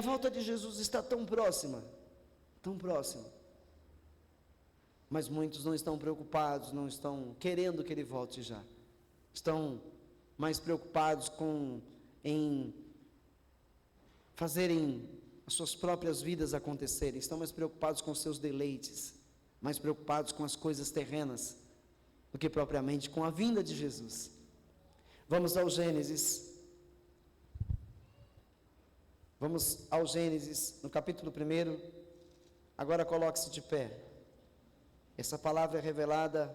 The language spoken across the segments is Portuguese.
A volta de Jesus está tão próxima, tão próxima. Mas muitos não estão preocupados, não estão querendo que Ele volte já. Estão mais preocupados em fazerem as suas próprias vidas acontecerem. Estão mais preocupados com seus deleites, mais preocupados com as coisas terrenas, do que propriamente com a vinda de Jesus. Vamos ao Gênesis. Vamos ao Gênesis, no capítulo 1. Agora coloque-se de pé. Essa palavra é revelada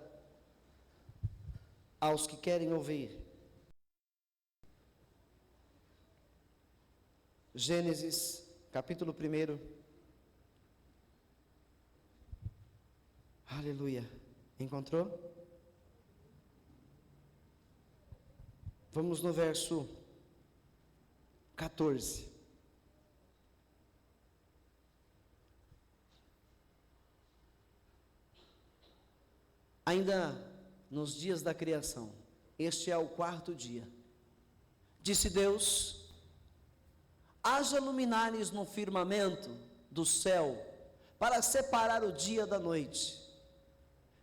aos que querem ouvir. Gênesis, capítulo 1. Aleluia. Encontrou? Vamos no verso 14. Ainda nos dias da criação, este é o 4º dia. Disse Deus: haja luminares no firmamento do céu, para separar o dia da noite.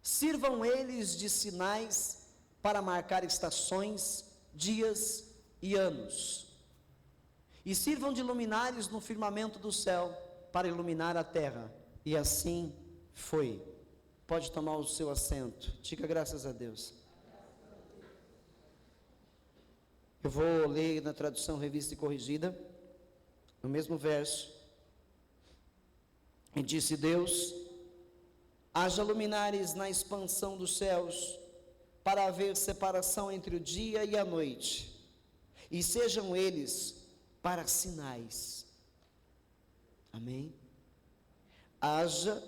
Sirvam eles de sinais para marcar estações, dias e anos. E sirvam de luminares no firmamento do céu, para iluminar a terra. E assim foi. Pode tomar o seu assento. Diga graças a Deus. Eu vou ler na tradução Revista e Corrigida, no mesmo verso. E disse Deus: haja luminares na expansão dos céus, para haver separação entre o dia e a noite, e sejam eles para sinais. Amém? Haja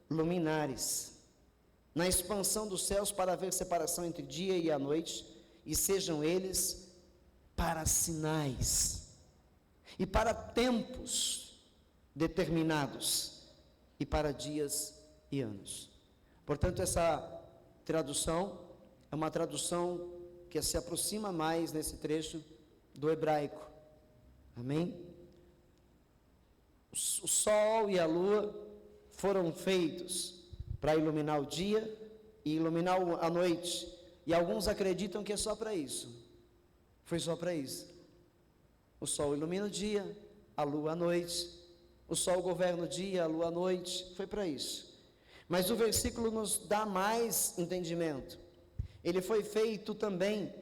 luminares na expansão dos céus, para haver separação entre o dia e a noite, e sejam eles para sinais, e para tempos determinados, e para dias e anos. Portanto, essa tradução é uma tradução que se aproxima mais nesse trecho do hebraico. Amém? O sol e a lua foram feitos para iluminar o dia e iluminar a noite, e alguns acreditam que é só para isso. Foi só para isso. O sol ilumina o dia, a lua a noite. O sol governa o dia, a lua a noite. Foi para isso. Mas o versículo nos dá mais entendimento. Ele foi feito também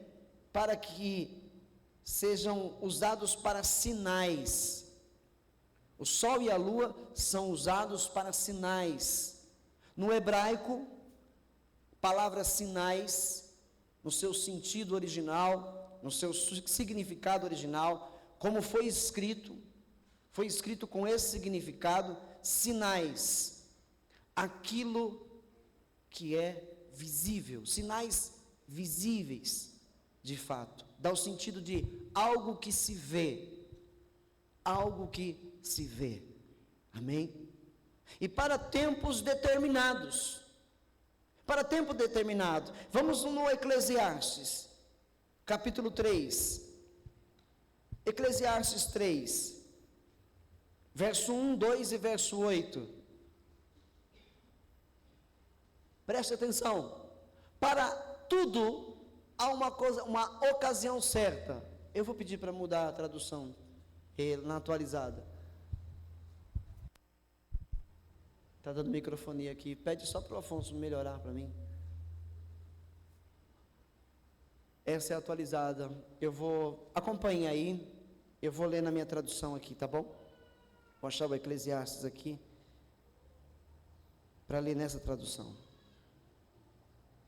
para que sejam usados para sinais. O sol e a lua são usados para sinais. No hebraico, a palavra sinais, no seu sentido original, no seu significado original, como foi escrito com esse significado: sinais, aquilo que é visível, sinais visíveis, de fato, dá o sentido de algo que se vê, algo que se vê. Amém? E para tempos determinados, para tempo determinado. Vamos no Eclesiastes, capítulo 3, Eclesiastes 3, verso 1, 2 e verso 8, preste atenção. Para tudo há uma ocasião certa. Eu vou pedir para mudar a tradução na atualizada. Está dando microfonia aqui. Pede só para o Afonso melhorar para mim. Essa é a atualizada. Acompanhe aí. Eu vou ler na minha tradução aqui, tá bom? Vou achar o Eclesiastes aqui, para ler nessa tradução.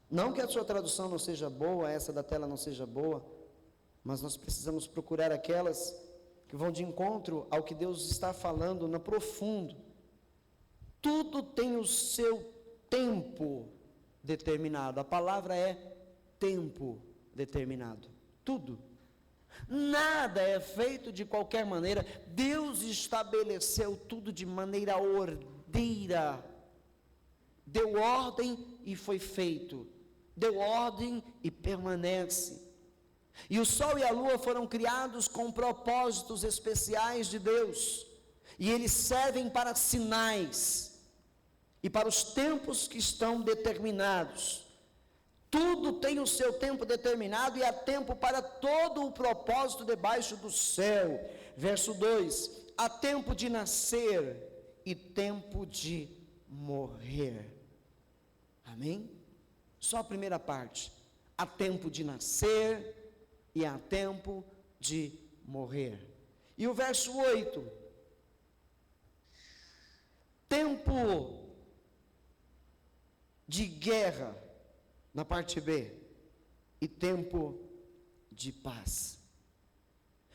Não que a sua tradução não seja boa, essa da tela não seja boa, mas nós precisamos procurar aquelas que vão de encontro ao que Deus está falando no profundo. Tudo tem o seu tempo determinado. A palavra é tempo determinado. Tudo. Nada é feito de qualquer maneira. Deus estabeleceu tudo de maneira ordeira. Deu ordem e foi feito. Deu ordem e permanece. E o sol e a lua foram criados com propósitos especiais de Deus. e eles servem para sinais e para os tempos que estão determinados. Tudo tem o seu tempo determinado e há tempo para todo o propósito debaixo do céu. Verso 2: há tempo de nascer e tempo de morrer. Amém? Só a primeira parte. Há tempo de nascer e há tempo de morrer. E o verso 8: tempo de guerra, na parte B, e tempo de paz.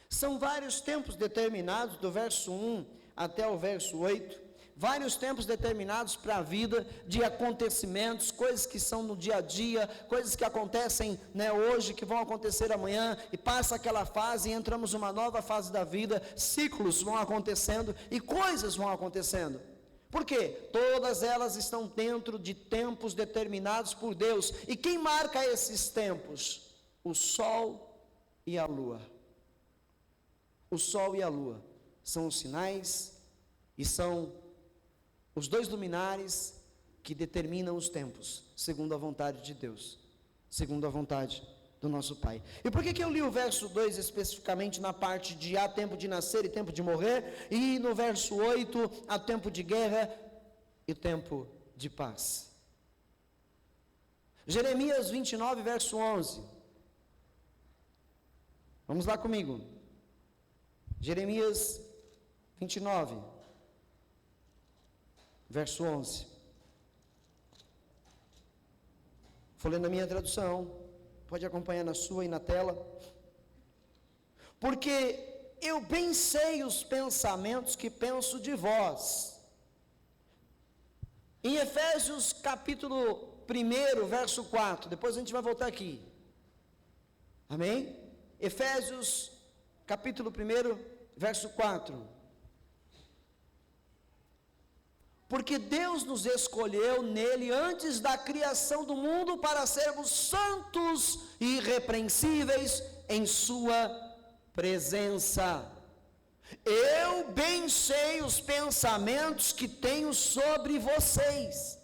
São vários tempos determinados, do verso 1 até o verso 8, vários tempos determinados para a vida, de acontecimentos, coisas que são no dia a dia, coisas que acontecem, hoje, que vão acontecer amanhã, e passa aquela fase e entramos numa nova fase da vida, ciclos vão acontecendo e coisas vão acontecendo. Por quê? Todas elas estão dentro de tempos determinados por Deus. E quem marca esses tempos? O sol e a lua. O sol e a lua são os sinais e são os dois luminares que determinam os tempos, segundo a vontade de Deus, segundo a vontade do nosso Pai. E por que eu li o verso 2 especificamente na parte de há tempo de nascer e tempo de morrer, e no verso 8, há tempo de guerra e tempo de paz? Jeremias 29, verso 11. Vamos lá comigo. Jeremias 29, verso 11. Vou ler na minha tradução. Pode acompanhar na sua e na tela. Porque eu bem sei os pensamentos que penso de vós. Em Efésios capítulo 1, verso 4. Depois a gente vai voltar aqui. Amém? Efésios capítulo 1, verso 4. Porque Deus nos escolheu nele antes da criação do mundo para sermos santos e irrepreensíveis em sua presença. Eu bem sei os pensamentos que tenho sobre vocês.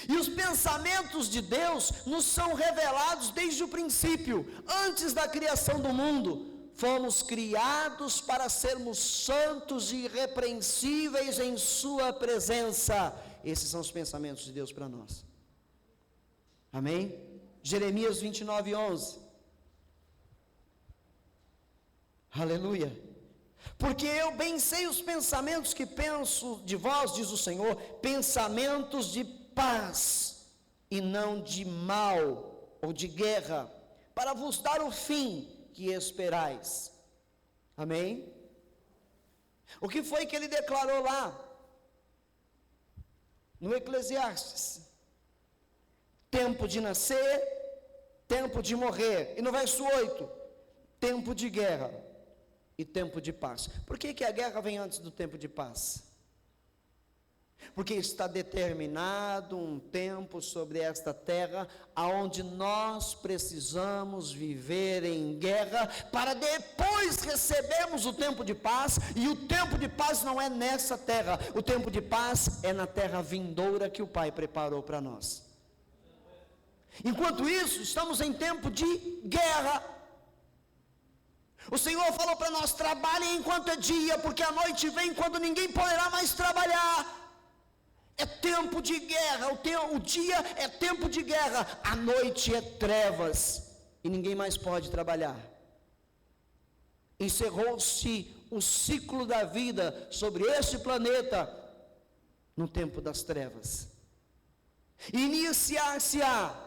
E os pensamentos de Deus nos são revelados desde o princípio, antes da criação do mundo. Fomos criados para sermos santos e irrepreensíveis em sua presença. Esses são os pensamentos de Deus para nós. Amém? Jeremias 29, 11. Aleluia. Porque eu bem sei os pensamentos que penso de vós, diz o Senhor, pensamentos de paz e não de mal ou de guerra, para vos dar o fim que esperais. Amém? O que foi que ele declarou lá no Eclesiastes? Tempo de nascer, tempo de morrer. E no verso 8, tempo de guerra e tempo de paz. Por que a guerra vem antes do tempo de paz? Porque está determinado um tempo sobre esta terra, aonde nós precisamos viver em guerra, para depois recebermos o tempo de paz, e o tempo de paz não é nessa terra, o tempo de paz é na terra vindoura que o Pai preparou para nós. Enquanto isso, estamos em tempo de guerra. O Senhor falou para nós: trabalhem enquanto é dia, porque a noite vem quando ninguém poderá mais trabalhar. É tempo de guerra, o dia é tempo de guerra, a noite é trevas, e ninguém mais pode trabalhar. Encerrou-se o ciclo da vida sobre este planeta, no tempo das trevas. Iniciar-se-á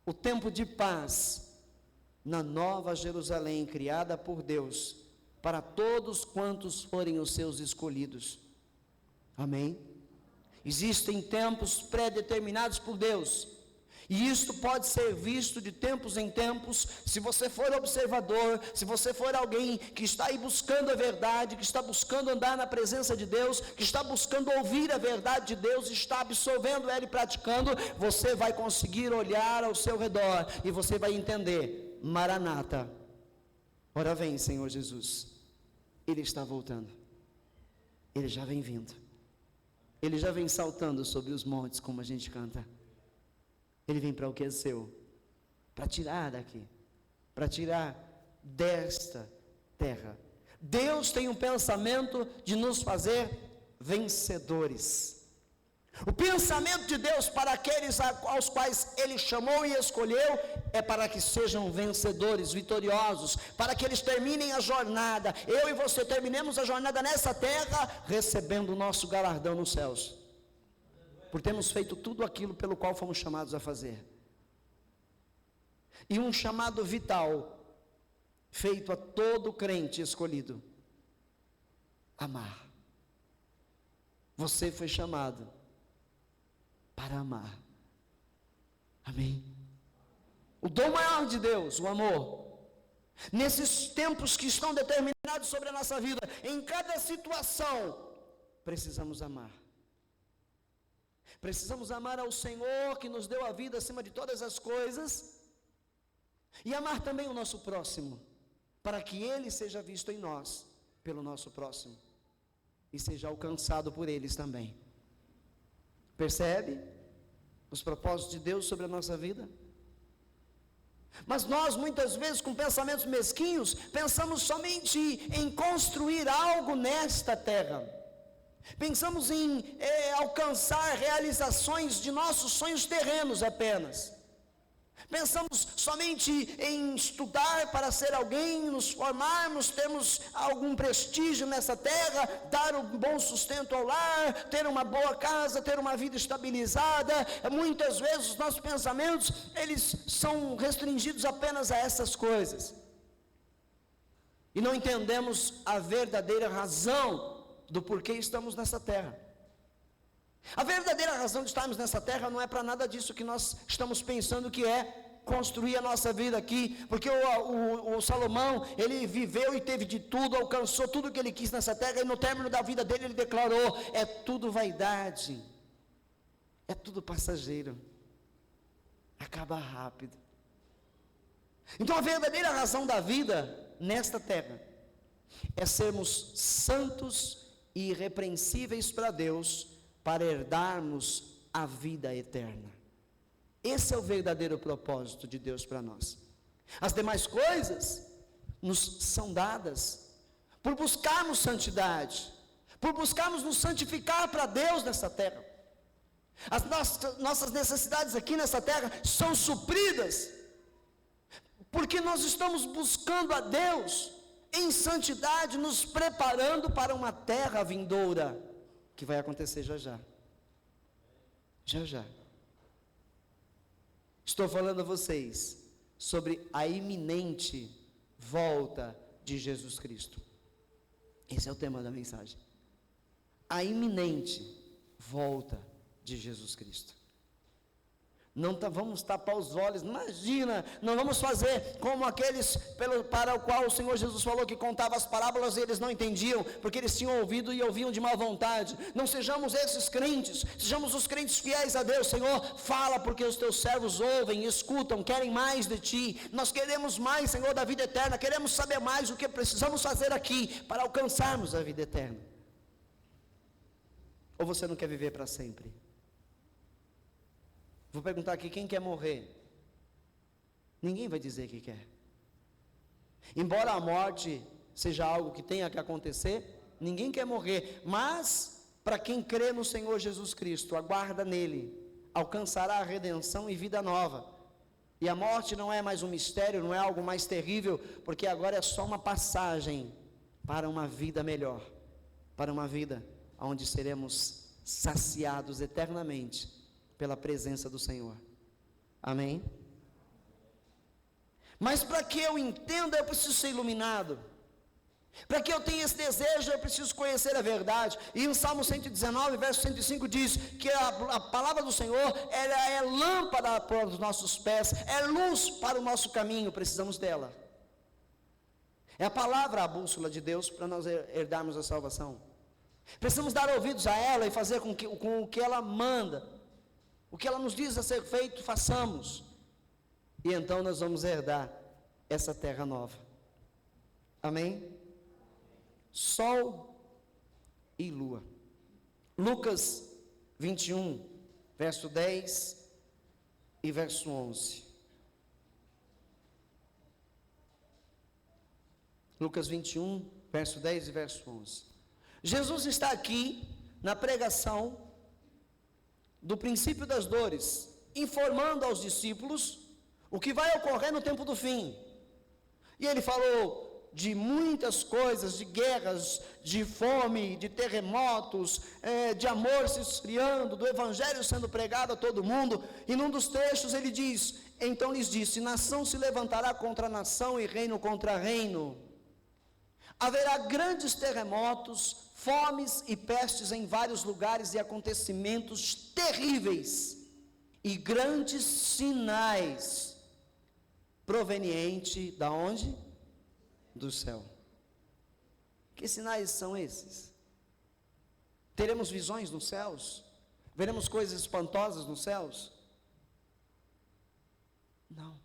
o tempo de paz, na nova Jerusalém, criada por Deus, para todos quantos forem os seus escolhidos. Amém? Existem tempos pré-determinados por Deus, e isto pode ser visto de tempos em tempos. Se você for observador, se você for alguém que está aí buscando a verdade, que está buscando andar na presença de Deus, que está buscando ouvir a verdade de Deus, está absorvendo ela e praticando, você vai conseguir olhar ao seu redor, e você vai entender: Maranata, ora vem, Senhor Jesus, Ele está voltando. Ele já vem vindo. Ele já vem saltando sobre os montes, como a gente canta. Ele vem para o que é seu, para tirar daqui, para tirar desta terra. Deus tem um pensamento de nos fazer vencedores. O pensamento de Deus para aqueles aos quais Ele chamou e escolheu é para que sejam vencedores, vitoriosos, para que eles terminem a jornada. Eu e você terminemos a jornada nessa terra, recebendo o nosso galardão nos céus, por termos feito tudo aquilo pelo qual fomos chamados a fazer. E um chamado vital, feito a todo crente escolhido: amar. Você foi chamado para amar. Amém? O dom maior de Deus, o amor. Nesses tempos que estão determinados sobre a nossa vida, em cada situação, precisamos amar. Precisamos amar ao Senhor que nos deu a vida acima de todas as coisas, e amar também o nosso próximo, para que Ele seja visto em nós, pelo nosso próximo, e seja alcançado por eles também. Percebe os propósitos de Deus sobre a nossa vida? Mas nós muitas vezes, com pensamentos mesquinhos, pensamos somente em construir algo nesta terra. Pensamos em alcançar realizações de nossos sonhos terrenos apenas. Pensamos somente em estudar para ser alguém, nos formarmos, termos algum prestígio nessa terra, dar um bom sustento ao lar, ter uma boa casa, ter uma vida estabilizada. Muitas vezes os nossos pensamentos, eles são restringidos apenas a essas coisas. E não entendemos a verdadeira razão do porquê estamos nessa terra. A verdadeira razão de estarmos nessa terra não é para nada disso que nós estamos pensando que é construir a nossa vida aqui, porque o Salomão, ele viveu e teve de tudo, alcançou tudo que ele quis nessa terra, e no término da vida dele ele declarou: é tudo vaidade, é tudo passageiro, acaba rápido. Então a verdadeira razão da vida nesta terra é sermos santos e irrepreensíveis para Deus, para herdarmos a vida eterna. Esse é o verdadeiro propósito de Deus para nós. As demais coisas nos são dadas por buscarmos santidade, por buscarmos nos santificar para Deus nessa terra. As nossas necessidades aqui nessa terra são supridas porque nós estamos buscando a Deus em santidade, nos preparando para uma terra vindoura, que vai acontecer já já. Já já. Estou falando a vocês sobre a iminente volta de Jesus Cristo. Esse é o tema da mensagem. A iminente volta de Jesus Cristo. Não vamos tapar os olhos, imagina, não vamos fazer como aqueles para o qual o Senhor Jesus falou que contava as parábolas e eles não entendiam, porque eles tinham ouvido e ouviam de má vontade. Não sejamos esses crentes, sejamos os crentes fiéis a Deus. Senhor, fala, porque os teus servos ouvem, escutam, querem mais de ti. Nós queremos mais, Senhor, da vida eterna, queremos saber mais o que precisamos fazer aqui para alcançarmos a vida eterna. Ou você não quer viver para sempre? Vou perguntar aqui, quem quer morrer? Ninguém vai dizer que quer. Embora a morte seja algo que tenha que acontecer, ninguém quer morrer. Mas, para quem crê no Senhor Jesus Cristo, aguarda nele, alcançará a redenção e vida nova. E a morte não é mais um mistério, não é algo mais terrível, porque agora é só uma passagem para uma vida melhor, para uma vida onde seremos saciados eternamente pela presença do Senhor. Amém? Mas para que eu entenda, eu preciso ser iluminado. Para que eu tenha esse desejo, eu preciso conhecer a verdade. E em Salmo 119, verso 105 diz que a palavra do Senhor, ela é lâmpada para os nossos pés, é luz para o nosso caminho, precisamos dela. É a palavra a bússola de Deus para nós herdarmos a salvação. Precisamos dar ouvidos a ela e fazer com o que ela manda. O que ela nos diz a ser feito, façamos. E então nós vamos herdar essa terra nova. Amém? Sol e lua. Lucas 21, verso 10 e verso 11. Lucas 21, verso 10 e verso 11. Jesus está aqui na pregação do princípio das dores, informando aos discípulos o que vai ocorrer no tempo do fim. E ele falou de muitas coisas, de guerras, de fome, de terremotos, de amor se esfriando, do evangelho sendo pregado a todo mundo. E num dos trechos ele diz: então lhes disse, nação se levantará contra nação e reino contra reino. Haverá grandes terremotos, fomes e pestes em vários lugares e acontecimentos terríveis e grandes sinais provenientes da onde? Do céu. Que sinais são esses? Teremos visões nos céus? Veremos coisas espantosas nos céus? Não.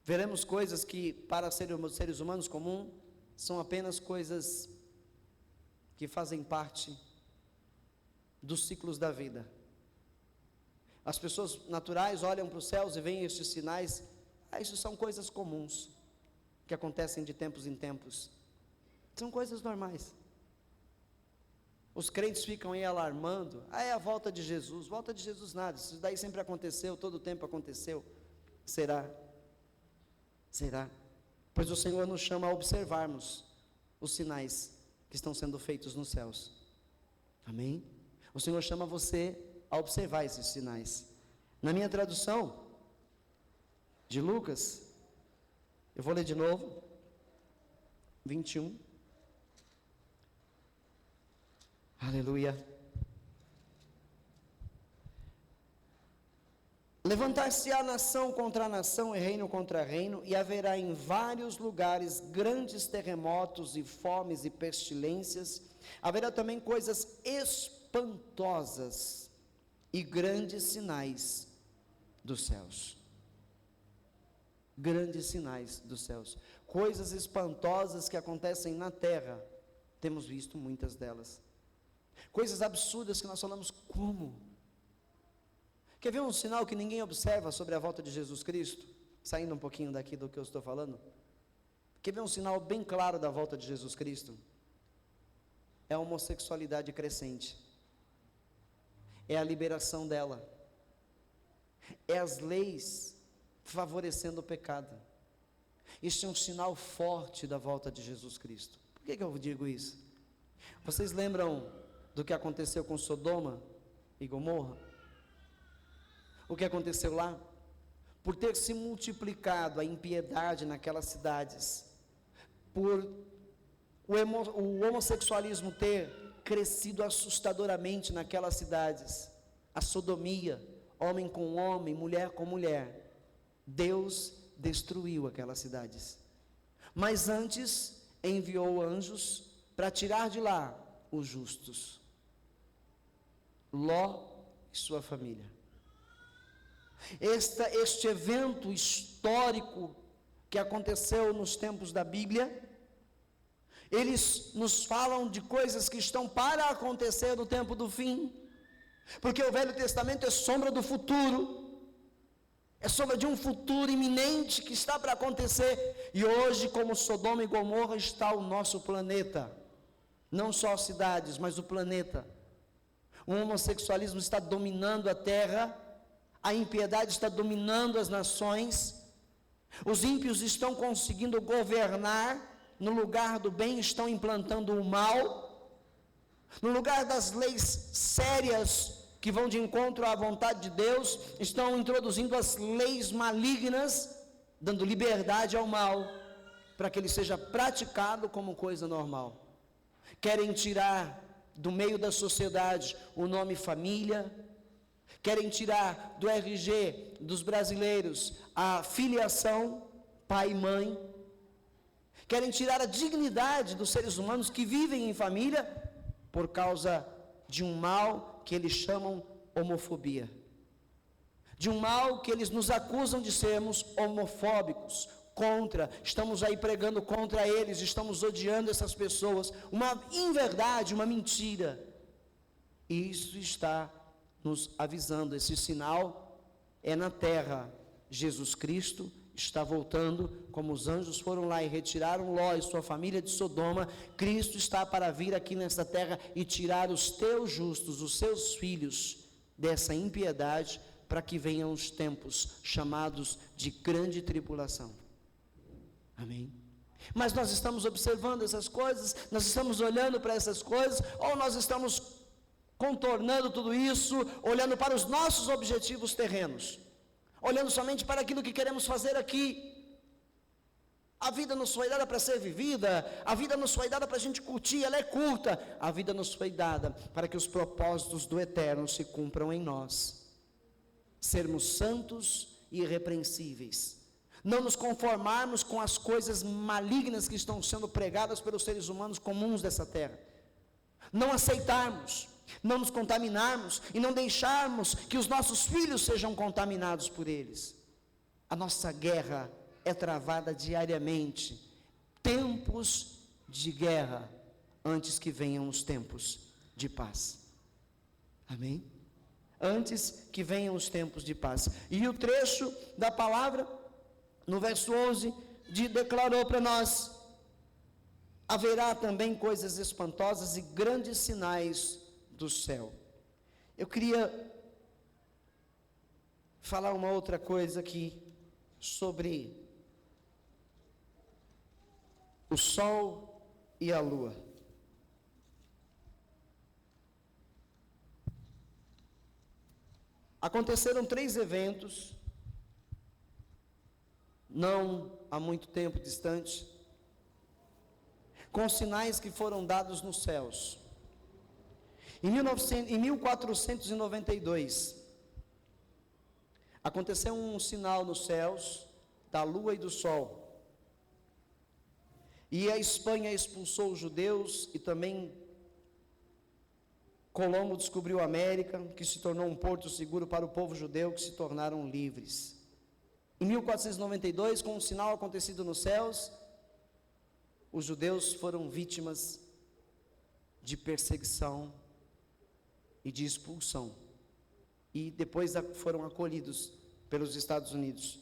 Veremos coisas que para seres humanos comuns são apenas coisas que fazem parte dos ciclos da vida. As pessoas naturais olham para os céus e veem estes sinais. Isso são coisas comuns que acontecem de tempos em tempos. São coisas normais. Os crentes ficam aí alarmando. É a volta de Jesus. Volta de Jesus nada. Isso daí sempre aconteceu, todo o tempo aconteceu. Será? Será? Pois o Senhor nos chama a observarmos os sinais que estão sendo feitos nos céus. Amém? O Senhor chama você a observar esses sinais. Na minha tradução de Lucas, eu vou ler de novo, 21. Aleluia. Levantar-se-á nação contra nação e reino contra reino, e haverá em vários lugares grandes terremotos e fomes e pestilências. Haverá também coisas espantosas e grandes sinais dos céus. Grandes sinais dos céus. Coisas espantosas que acontecem na terra, temos visto muitas delas. Coisas absurdas que nós falamos, como? Quer ver um sinal que ninguém observa sobre a volta de Jesus Cristo? Saindo um pouquinho daqui do que eu estou falando. Quer ver um sinal bem claro da volta de Jesus Cristo? É a homossexualidade crescente. É a liberação dela. É as leis favorecendo o pecado. Isso é um sinal forte da volta de Jesus Cristo. Por que eu digo isso? Vocês lembram do que aconteceu com Sodoma e Gomorra? O que aconteceu lá? Por ter se multiplicado a impiedade naquelas cidades, por o homossexualismo ter crescido assustadoramente naquelas cidades, a sodomia, homem com homem, mulher com mulher, Deus destruiu aquelas cidades. Mas antes enviou anjos para tirar de lá os justos, Ló e sua família. Este evento histórico que aconteceu nos tempos da Bíblia, eles nos falam de coisas que estão para acontecer no tempo do fim, porque o Velho Testamento é sombra do futuro, é sombra de um futuro iminente que está para acontecer. E hoje, como Sodoma e Gomorra, está o nosso planeta, não só as cidades, mas o planeta. O homossexualismo está dominando a terra, a impiedade está dominando as nações, os ímpios estão conseguindo governar, no lugar do bem estão implantando o mal, no lugar das leis sérias que vão de encontro à vontade de Deus, estão introduzindo as leis malignas, dando liberdade ao mal, para que ele seja praticado como coisa normal. Querem tirar do meio da sociedade o nome família, querem tirar do RG dos brasileiros a filiação, pai e mãe, querem tirar a dignidade dos seres humanos que vivem em família, por causa de um mal que eles chamam homofobia, de um mal que eles nos acusam de sermos homofóbicos, contra, estamos aí pregando contra eles, estamos odiando essas pessoas, uma inverdade, uma mentira. E isso está nos avisando, esse sinal é na terra. Jesus Cristo está voltando, como os anjos foram lá e retiraram Ló e sua família de Sodoma. Cristo está para vir aqui nesta terra e tirar os teus justos, os seus filhos, dessa impiedade, para que venham os tempos chamados de grande tribulação. Amém? Mas nós estamos observando essas coisas, nós estamos olhando para essas coisas, ou nós estamos contornando tudo isso, olhando para os nossos objetivos terrenos, olhando somente para aquilo que queremos fazer aqui. A vida nos foi dada para ser vivida, a vida nos foi dada para a gente curtir, ela é curta. A vida nos foi dada para que os propósitos do Eterno se cumpram em nós. Sermos santos e irrepreensíveis. Não nos conformarmos com as coisas malignas que estão sendo pregadas pelos seres humanos comuns dessa terra. Não aceitarmos, não nos contaminarmos e não deixarmos que os nossos filhos sejam contaminados por eles. A nossa guerra é travada diariamente. Tempos de guerra antes que venham os tempos de paz. Amém? Antes que venham os tempos de paz. E o trecho da palavra, no verso 11, declarou para nós: haverá também coisas espantosas e grandes sinais do céu. Eu queria falar uma outra coisa aqui sobre o sol e a lua. Aconteceram 3 eventos, não há muito tempo distante, com sinais que foram dados nos céus. Em 1492, aconteceu um sinal nos céus, da lua e do sol. E a Espanha expulsou os judeus e também Colombo descobriu a América, que se tornou um porto seguro para o povo judeu, que se tornaram livres. Em 1492, com um sinal acontecido nos céus, os judeus foram vítimas de perseguição e de expulsão. E depois foram acolhidos pelos Estados Unidos.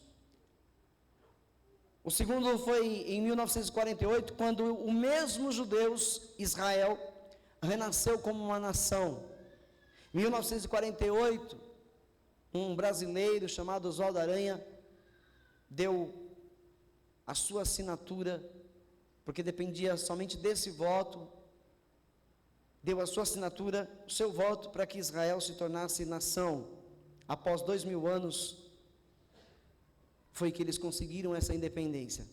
O segundo foi em 1948, quando o mesmo judeus, Israel, renasceu como uma nação. Em 1948, um brasileiro chamado Oswaldo Aranha deu a sua assinatura, porque dependia somente desse voto, deu a sua assinatura, o seu voto, para que Israel se tornasse nação. Após 2000 anos, foi que eles conseguiram essa independência.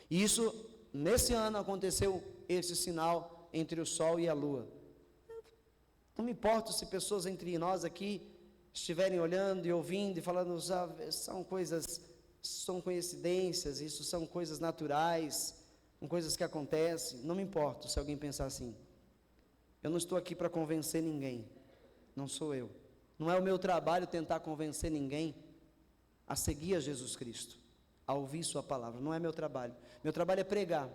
E isso, nesse ano, aconteceu esse sinal entre o sol e a lua. Não me importa se pessoas entre nós aqui estiverem olhando e ouvindo e falando, são coisas, são coincidências, isso são coisas naturais, são coisas que acontecem. Não me importa se alguém pensar assim. Eu não estou aqui para convencer ninguém, não sou eu. Não é o meu trabalho tentar convencer ninguém a seguir a Jesus Cristo, a ouvir sua palavra. Não é meu trabalho. Meu trabalho é pregar.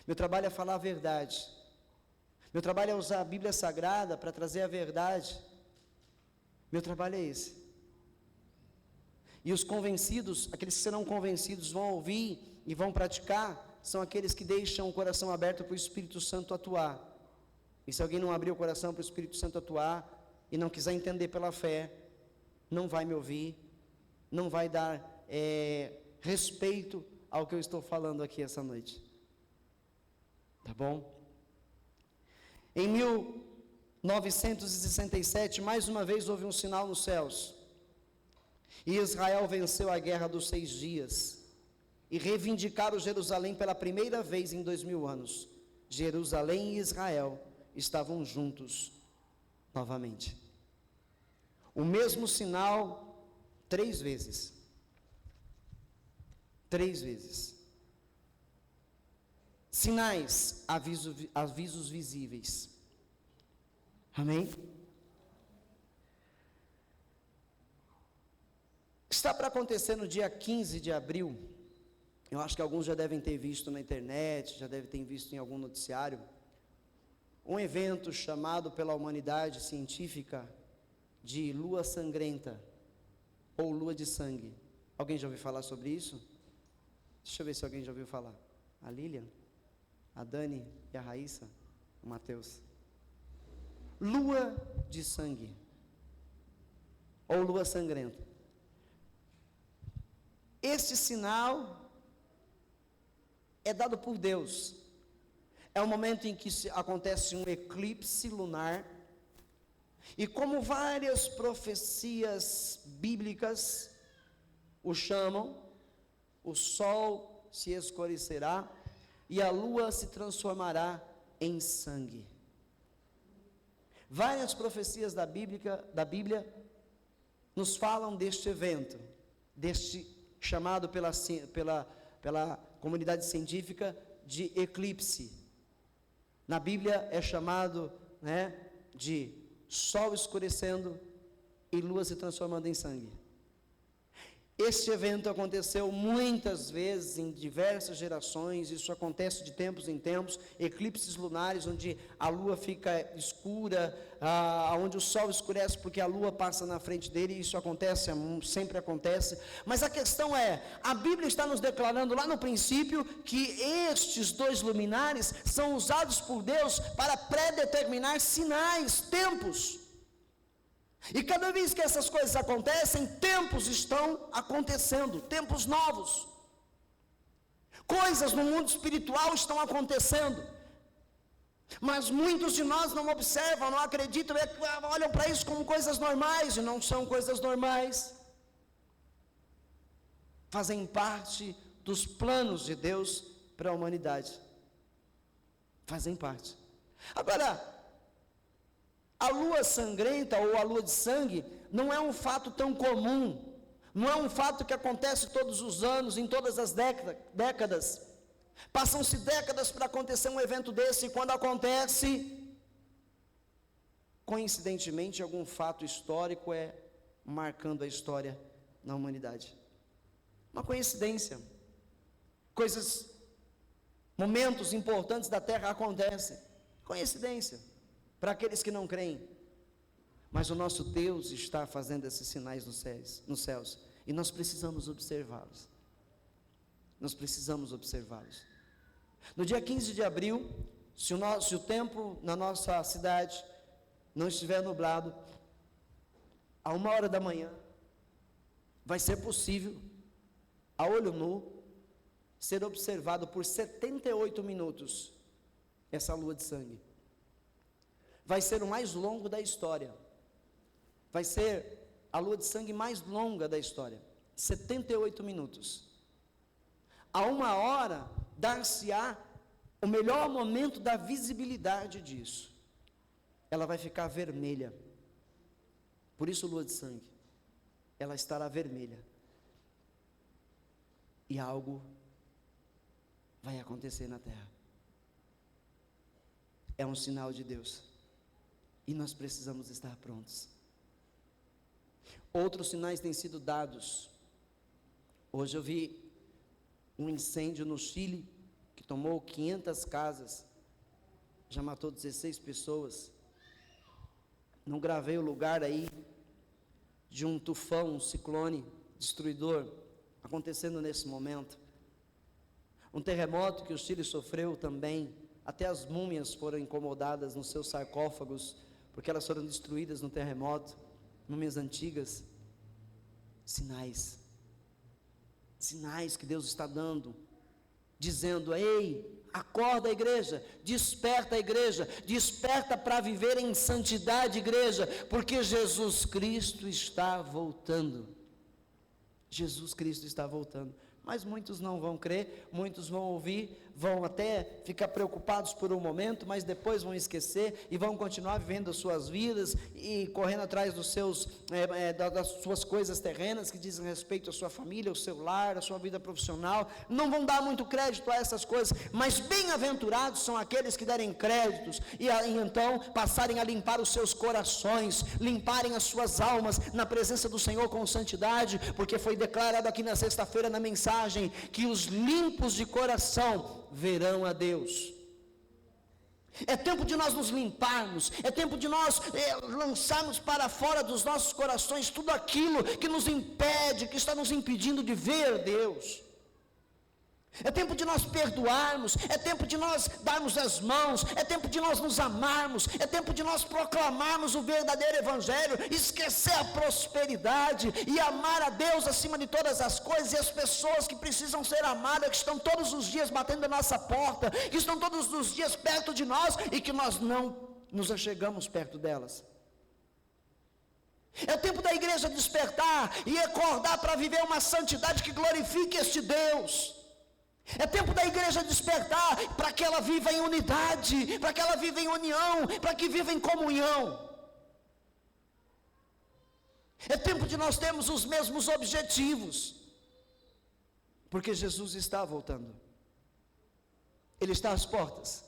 Meu trabalho é falar a verdade. Meu trabalho é usar a Bíblia Sagrada para trazer a verdade. Meu trabalho é esse. E os convencidos, aqueles que serão convencidos, vão ouvir e vão praticar, são aqueles que deixam o coração aberto para o Espírito Santo atuar. E se alguém não abrir o coração para o Espírito Santo atuar, e não quiser entender pela fé, não vai me ouvir, não vai dar respeito ao que eu estou falando aqui essa noite. Tá bom? Em 1967, mais uma vez houve um sinal nos céus. E Israel venceu a guerra dos 6 dias. E reivindicaram Jerusalém pela primeira vez em 2000 anos. Jerusalém e Israel estavam juntos novamente. O mesmo sinal 3 vezes. 3 vezes. Sinais, avisos visíveis. Amém? Está para acontecer no dia 15 de abril, Eu acho que alguns já devem ter visto na internet, já devem ter visto em algum noticiário, um evento chamado pela humanidade científica de lua sangrenta, ou lua de sangue. Alguém já ouviu falar sobre isso? Deixa eu ver se alguém já ouviu falar. A Lilian, a Dani e a Raíssa, o Mateus. Lua de sangue, ou lua sangrenta. Este sinal é dado por Deus. É o momento em que acontece um eclipse lunar. E como várias profecias bíblicas o chamam, o sol se escurecerá e a lua se transformará em sangue. Várias profecias da Bíblia nos falam deste evento, deste chamado pela comunidade científica de eclipse. Na Bíblia é chamado, de sol escurecendo e lua se transformando em sangue. Este evento aconteceu muitas vezes em diversas gerações. Isso acontece de tempos em tempos, eclipses lunares onde a lua fica escura, onde o sol escurece porque a lua passa na frente dele. Isso acontece, sempre acontece. Mas a questão é, a Bíblia está nos declarando lá no princípio que estes dois luminares são usados por Deus para predeterminar sinais, tempos. E cada vez que essas coisas acontecem, tempos estão acontecendo, tempos novos. Coisas no mundo espiritual estão acontecendo. Mas muitos de nós não observam, não acreditam, olham para isso como coisas normais, e não são coisas normais. Fazem parte dos planos de Deus para a humanidade. Fazem parte. Agora, a lua sangrenta ou a lua de sangue não é um fato tão comum, não é um fato que acontece todos os anos, em todas as décadas. Passam-se décadas para acontecer um evento desse, e quando acontece, coincidentemente, algum fato histórico é marcando a história na humanidade. Uma coincidência. Momentos importantes da Terra acontecem. Coincidência. Para aqueles que não creem, mas o nosso Deus está fazendo esses sinais nos céus, e nós precisamos observá-los. No dia 15 de abril, se o tempo na nossa cidade não estiver nublado, a 1h da manhã, vai ser possível, a olho nu, ser observado por 78 minutos, essa lua de sangue. Vai ser o mais longo da história. Vai ser a lua de sangue mais longa da história. 78 minutos. A 1h, dar-se-á o melhor momento da visibilidade disso. Ela vai ficar vermelha. Por isso, lua de sangue. Ela estará vermelha. E algo vai acontecer na terra. É um sinal de Deus. E nós precisamos estar prontos. Outros sinais têm sido dados. Hoje eu vi um incêndio no Chile, que tomou 500 casas, já matou 16 pessoas. Não gravei o lugar aí, de um tufão, um ciclone destruidor, acontecendo nesse momento. Um terremoto que o Chile sofreu também, até as múmias foram incomodadas nos seus sarcófagos, porque elas foram destruídas no terremoto, múmias antigas. Sinais que Deus está dando, dizendo: ei, acorda, igreja, desperta para viver em santidade, igreja, porque Jesus Cristo está voltando. Mas muitos não vão crer, muitos vão ouvir, vão até ficar preocupados por um momento, mas depois vão esquecer e vão continuar vivendo as suas vidas e correndo atrás dos das suas coisas terrenas que dizem respeito à sua família, ao seu lar, à sua vida profissional. Não vão dar muito crédito a essas coisas, mas bem-aventurados são aqueles que derem créditos e então passarem a limpar os seus corações, limparem as suas almas na presença do Senhor com santidade, porque foi declarado aqui na sexta-feira na mensagem que os limpos de coração verão a Deus. É tempo de nós nos limparmos, é tempo de nós lançarmos para fora dos nossos corações tudo aquilo que nos impede, que está nos impedindo de ver Deus. É tempo de nós perdoarmos, é tempo de nós darmos as mãos, é tempo de nós nos amarmos, é tempo de nós proclamarmos o verdadeiro evangelho, esquecer a prosperidade e amar a Deus acima de todas as coisas, e as pessoas que precisam ser amadas, que estão todos os dias batendo na nossa porta, que estão todos os dias perto de nós e que nós não nos achegamos perto delas. É tempo da igreja despertar e acordar para viver uma santidade que glorifique este Deus. É tempo da igreja despertar para que ela viva em unidade, para que ela viva em união, para que viva em comunhão. É tempo de nós termos os mesmos objetivos, porque Jesus está voltando. Ele está às portas.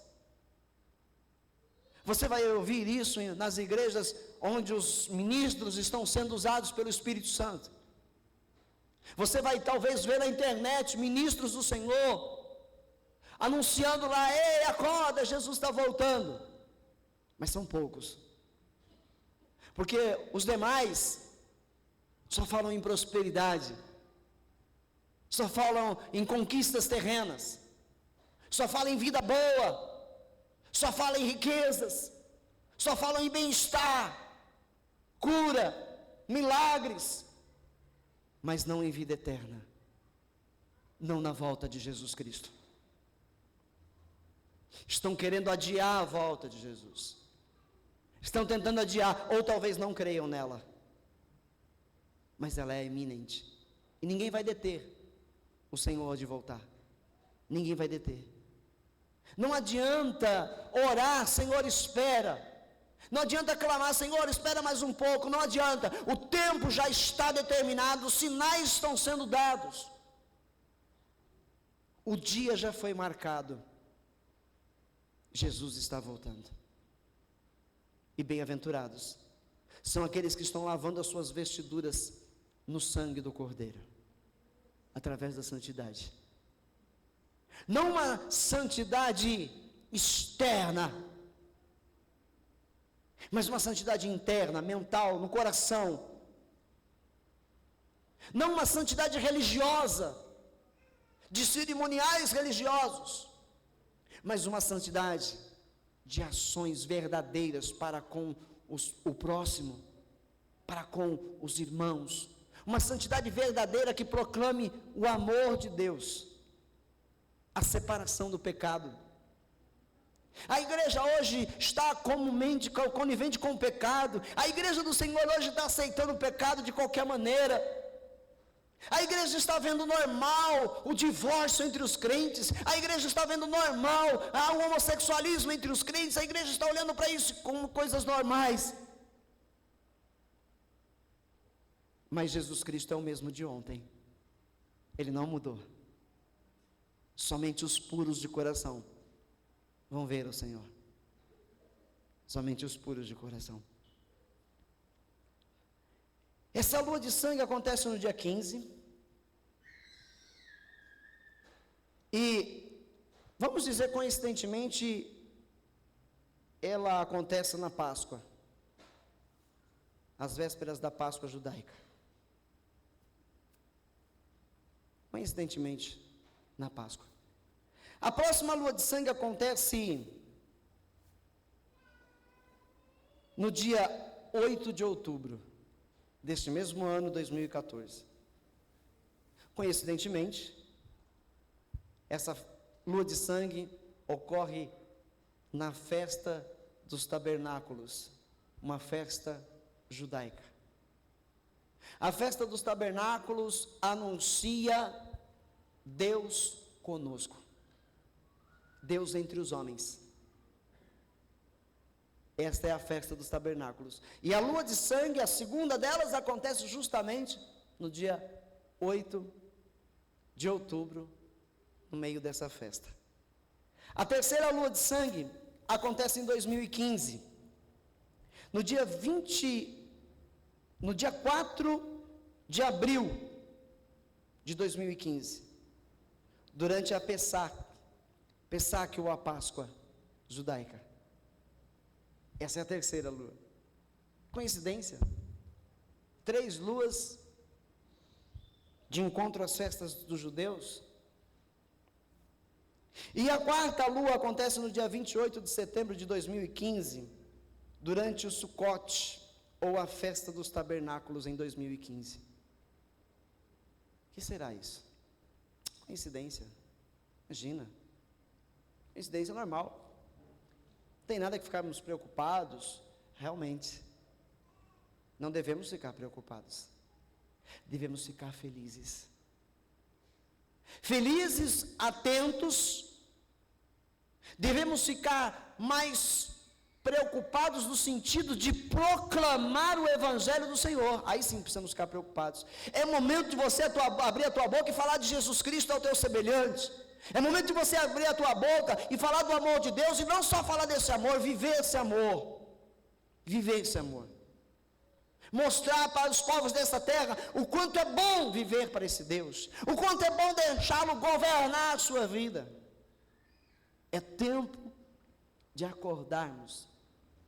Você vai ouvir isso nas igrejas onde os ministros estão sendo usados pelo Espírito Santo. Você vai talvez ver na internet ministros do Senhor anunciando lá: ei, acorda, Jesus está voltando. Mas são poucos, porque os demais só falam em prosperidade, só falam em conquistas terrenas, só falam em vida boa, só falam em riquezas, só falam em bem-estar, cura, milagres, mas não em vida eterna, não na volta de Jesus Cristo. Estão querendo adiar a volta de Jesus, estão tentando adiar, ou talvez não creiam nela, mas ela é iminente, e ninguém vai deter o Senhor de voltar, ninguém vai deter. Não adianta orar: Senhor, espera. Não adianta clamar: Senhor, espera mais um pouco. Não adianta, o tempo já está determinado, os sinais estão sendo dados, o dia já foi marcado, Jesus está voltando. E bem-aventurados são aqueles que estão lavando as suas vestiduras no sangue do Cordeiro, através da santidade. Não uma santidade externa, mas uma santidade interna, mental, no coração. Não uma santidade religiosa, de cerimoniais religiosos, mas uma santidade de ações verdadeiras para com o próximo, para com os irmãos. Uma santidade verdadeira que proclame o amor de Deus, a separação do pecado. A igreja hoje está comumente conivente com o pecado. A igreja do Senhor hoje está aceitando o pecado de qualquer maneira. A igreja está vendo normal o divórcio entre os crentes. A igreja está vendo normal o homossexualismo entre os crentes. A igreja está olhando para isso como coisas normais. Mas Jesus Cristo é o mesmo de ontem. Ele não mudou. Somente os puros de coração vão ver o Senhor. Somente os puros de coração. Essa lua de sangue acontece no dia 15. E, vamos dizer coincidentemente, ela acontece na Páscoa, às vésperas da Páscoa judaica. Coincidentemente, na Páscoa. A próxima lua de sangue acontece no dia 8 de outubro deste mesmo ano, 2014. Coincidentemente, essa lua de sangue ocorre na festa dos tabernáculos, uma festa judaica. A festa dos tabernáculos anuncia Deus conosco. Deus entre os homens. Esta é a festa dos tabernáculos. E a lua de sangue, a segunda delas, acontece justamente no dia 8 de outubro, no meio dessa festa. A terceira lua de sangue acontece em 2015. No dia 4 de abril de 2015, durante a Pessach, ou a Páscoa judaica. Essa é a terceira lua. Coincidência? 3 luas de encontro às festas dos judeus. E a quarta lua acontece no dia 28 de setembro de 2015, durante o Sukkot, ou a festa dos tabernáculos em 2015. O que será isso? Coincidência? Imagina. Coincidência normal. Não tem nada que ficarmos preocupados. Realmente, não devemos ficar preocupados. Devemos ficar felizes. Felizes, atentos. Devemos ficar mais preocupados no sentido de proclamar o Evangelho do Senhor. Aí sim precisamos ficar preocupados. É momento de você abrir a tua boca e falar de Jesus Cristo ao teu semelhante. É momento de você abrir a tua boca e falar do amor de Deus, e não só falar desse amor, viver esse amor. Viver esse amor. Mostrar para os povos dessa terra o quanto é bom viver para esse Deus, o quanto é bom deixá-lo governar a sua vida. É tempo de acordarmos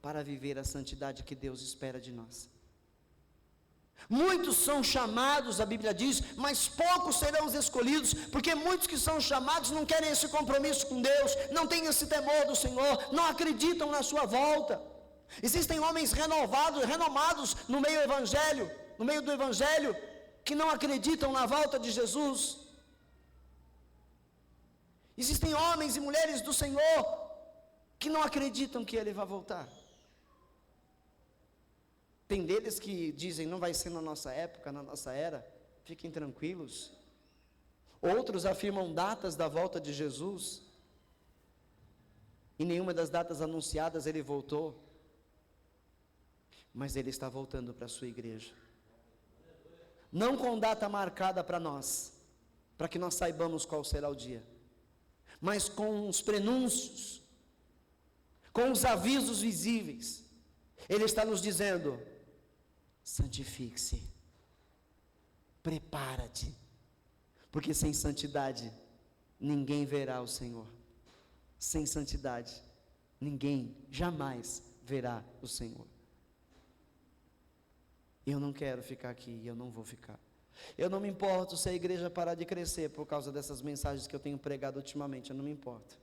para viver a santidade que Deus espera de nós. Muitos são chamados, a Bíblia diz, mas poucos serão os escolhidos, porque muitos que são chamados não querem esse compromisso com Deus, não têm esse temor do Senhor, não acreditam na sua volta. Existem homens renomados no meio do Evangelho, que não acreditam na volta de Jesus. Existem homens e mulheres do Senhor que não acreditam que Ele vai voltar. Tem deles que dizem, não vai ser na nossa época, na nossa era, fiquem tranquilos. Outros afirmam datas da volta de Jesus, e nenhuma das datas anunciadas Ele voltou. Mas Ele está voltando para a sua igreja. Não com data marcada para nós, para que nós saibamos qual será o dia, mas com os prenúncios, com os avisos visíveis. Ele está nos dizendo, santifique-se, prepara-te, porque sem santidade, ninguém verá o Senhor. Sem santidade, ninguém jamais verá o Senhor. Eu não quero ficar aqui, e eu não vou ficar. Eu não me importo se a igreja parar de crescer por causa dessas mensagens que eu tenho pregado ultimamente, eu não me importo.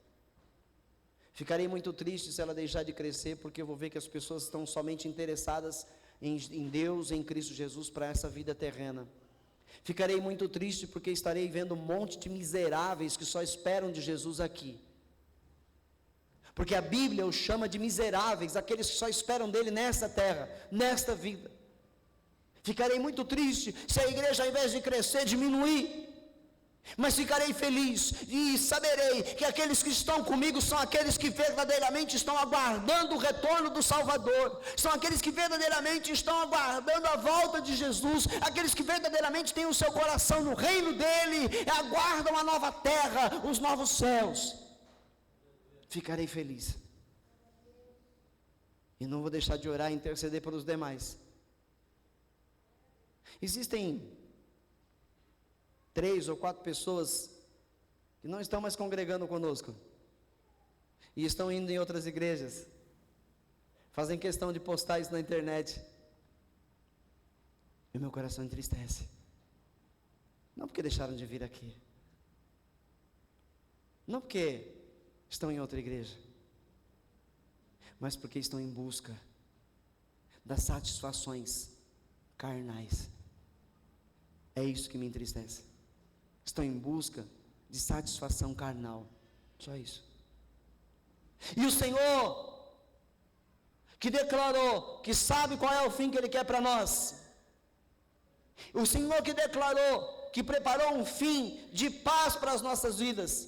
Ficarei muito triste se ela deixar de crescer, porque eu vou ver que as pessoas estão somente interessadas em Deus, em Cristo Jesus, para essa vida terrena. Ficarei muito triste porque estarei vendo um monte de miseráveis que só esperam de Jesus aqui. Porque a Bíblia os chama de miseráveis, aqueles que só esperam dele nesta terra, nesta vida. Ficarei muito triste se a igreja, ao invés de crescer, diminuir. Mas ficarei feliz e saberei que aqueles que estão comigo são aqueles que verdadeiramente estão aguardando o retorno do Salvador, são aqueles que verdadeiramente estão aguardando a volta de Jesus, aqueles que verdadeiramente têm o seu coração no reino dele, aguardam a nova terra, os novos céus. Ficarei feliz e não vou deixar de orar e interceder pelos demais. Existem 3 ou 4 pessoas que não estão mais congregando conosco e estão indo em outras igrejas, fazem questão de postar isso na internet, e meu coração entristece, não porque deixaram de vir aqui, não porque estão em outra igreja, mas porque estão em busca das satisfações carnais. É isso que me entristece. Estão em busca de satisfação carnal, só isso. E o Senhor, que declarou que sabe qual é o fim que Ele quer para nós, o Senhor que declarou que preparou um fim de paz para as nossas vidas,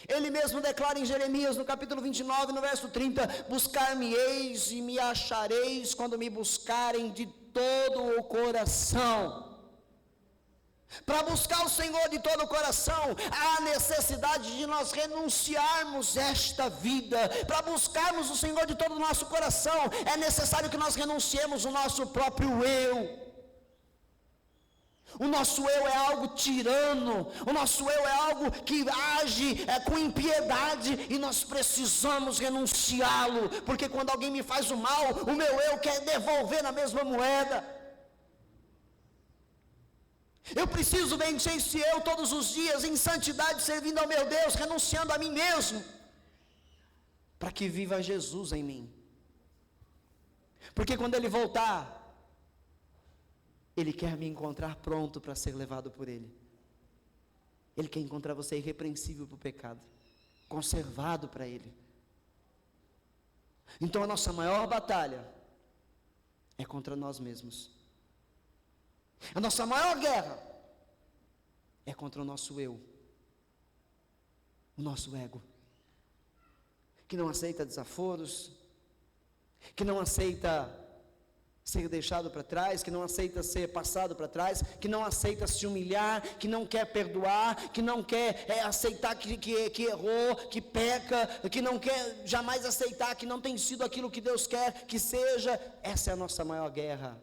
Ele mesmo declara em Jeremias, no capítulo 29, no verso 30, buscar-me-eis e me achareis quando me buscarem de todo o coração. Para buscar o Senhor de todo o coração, há necessidade de nós renunciarmos esta vida. Para buscarmos o Senhor de todo o nosso coração, é necessário que nós renunciemos o nosso próprio eu. O nosso eu é algo tirano, o nosso eu é algo que age com impiedade, e nós precisamos renunciá-lo, porque quando alguém me faz o mal, o meu eu quer devolver na mesma moeda. Eu preciso vencer esse eu todos os dias, em santidade, servindo ao meu Deus, renunciando a mim mesmo, para que viva Jesus em mim. Porque quando Ele voltar, Ele quer me encontrar pronto para ser levado por Ele. Ele quer encontrar você irrepreensível para o pecado, conservado para Ele. Então a nossa maior batalha é contra nós mesmos. A nossa maior guerra é contra o nosso eu, o nosso ego, que não aceita desaforos, que não aceita ser deixado para trás, que não aceita ser passado para trás, que não aceita se humilhar, que não quer perdoar, que não quer aceitar que errou, que peca, que não quer jamais aceitar que não tem sido aquilo que Deus quer que seja. Essa é a nossa maior guerra.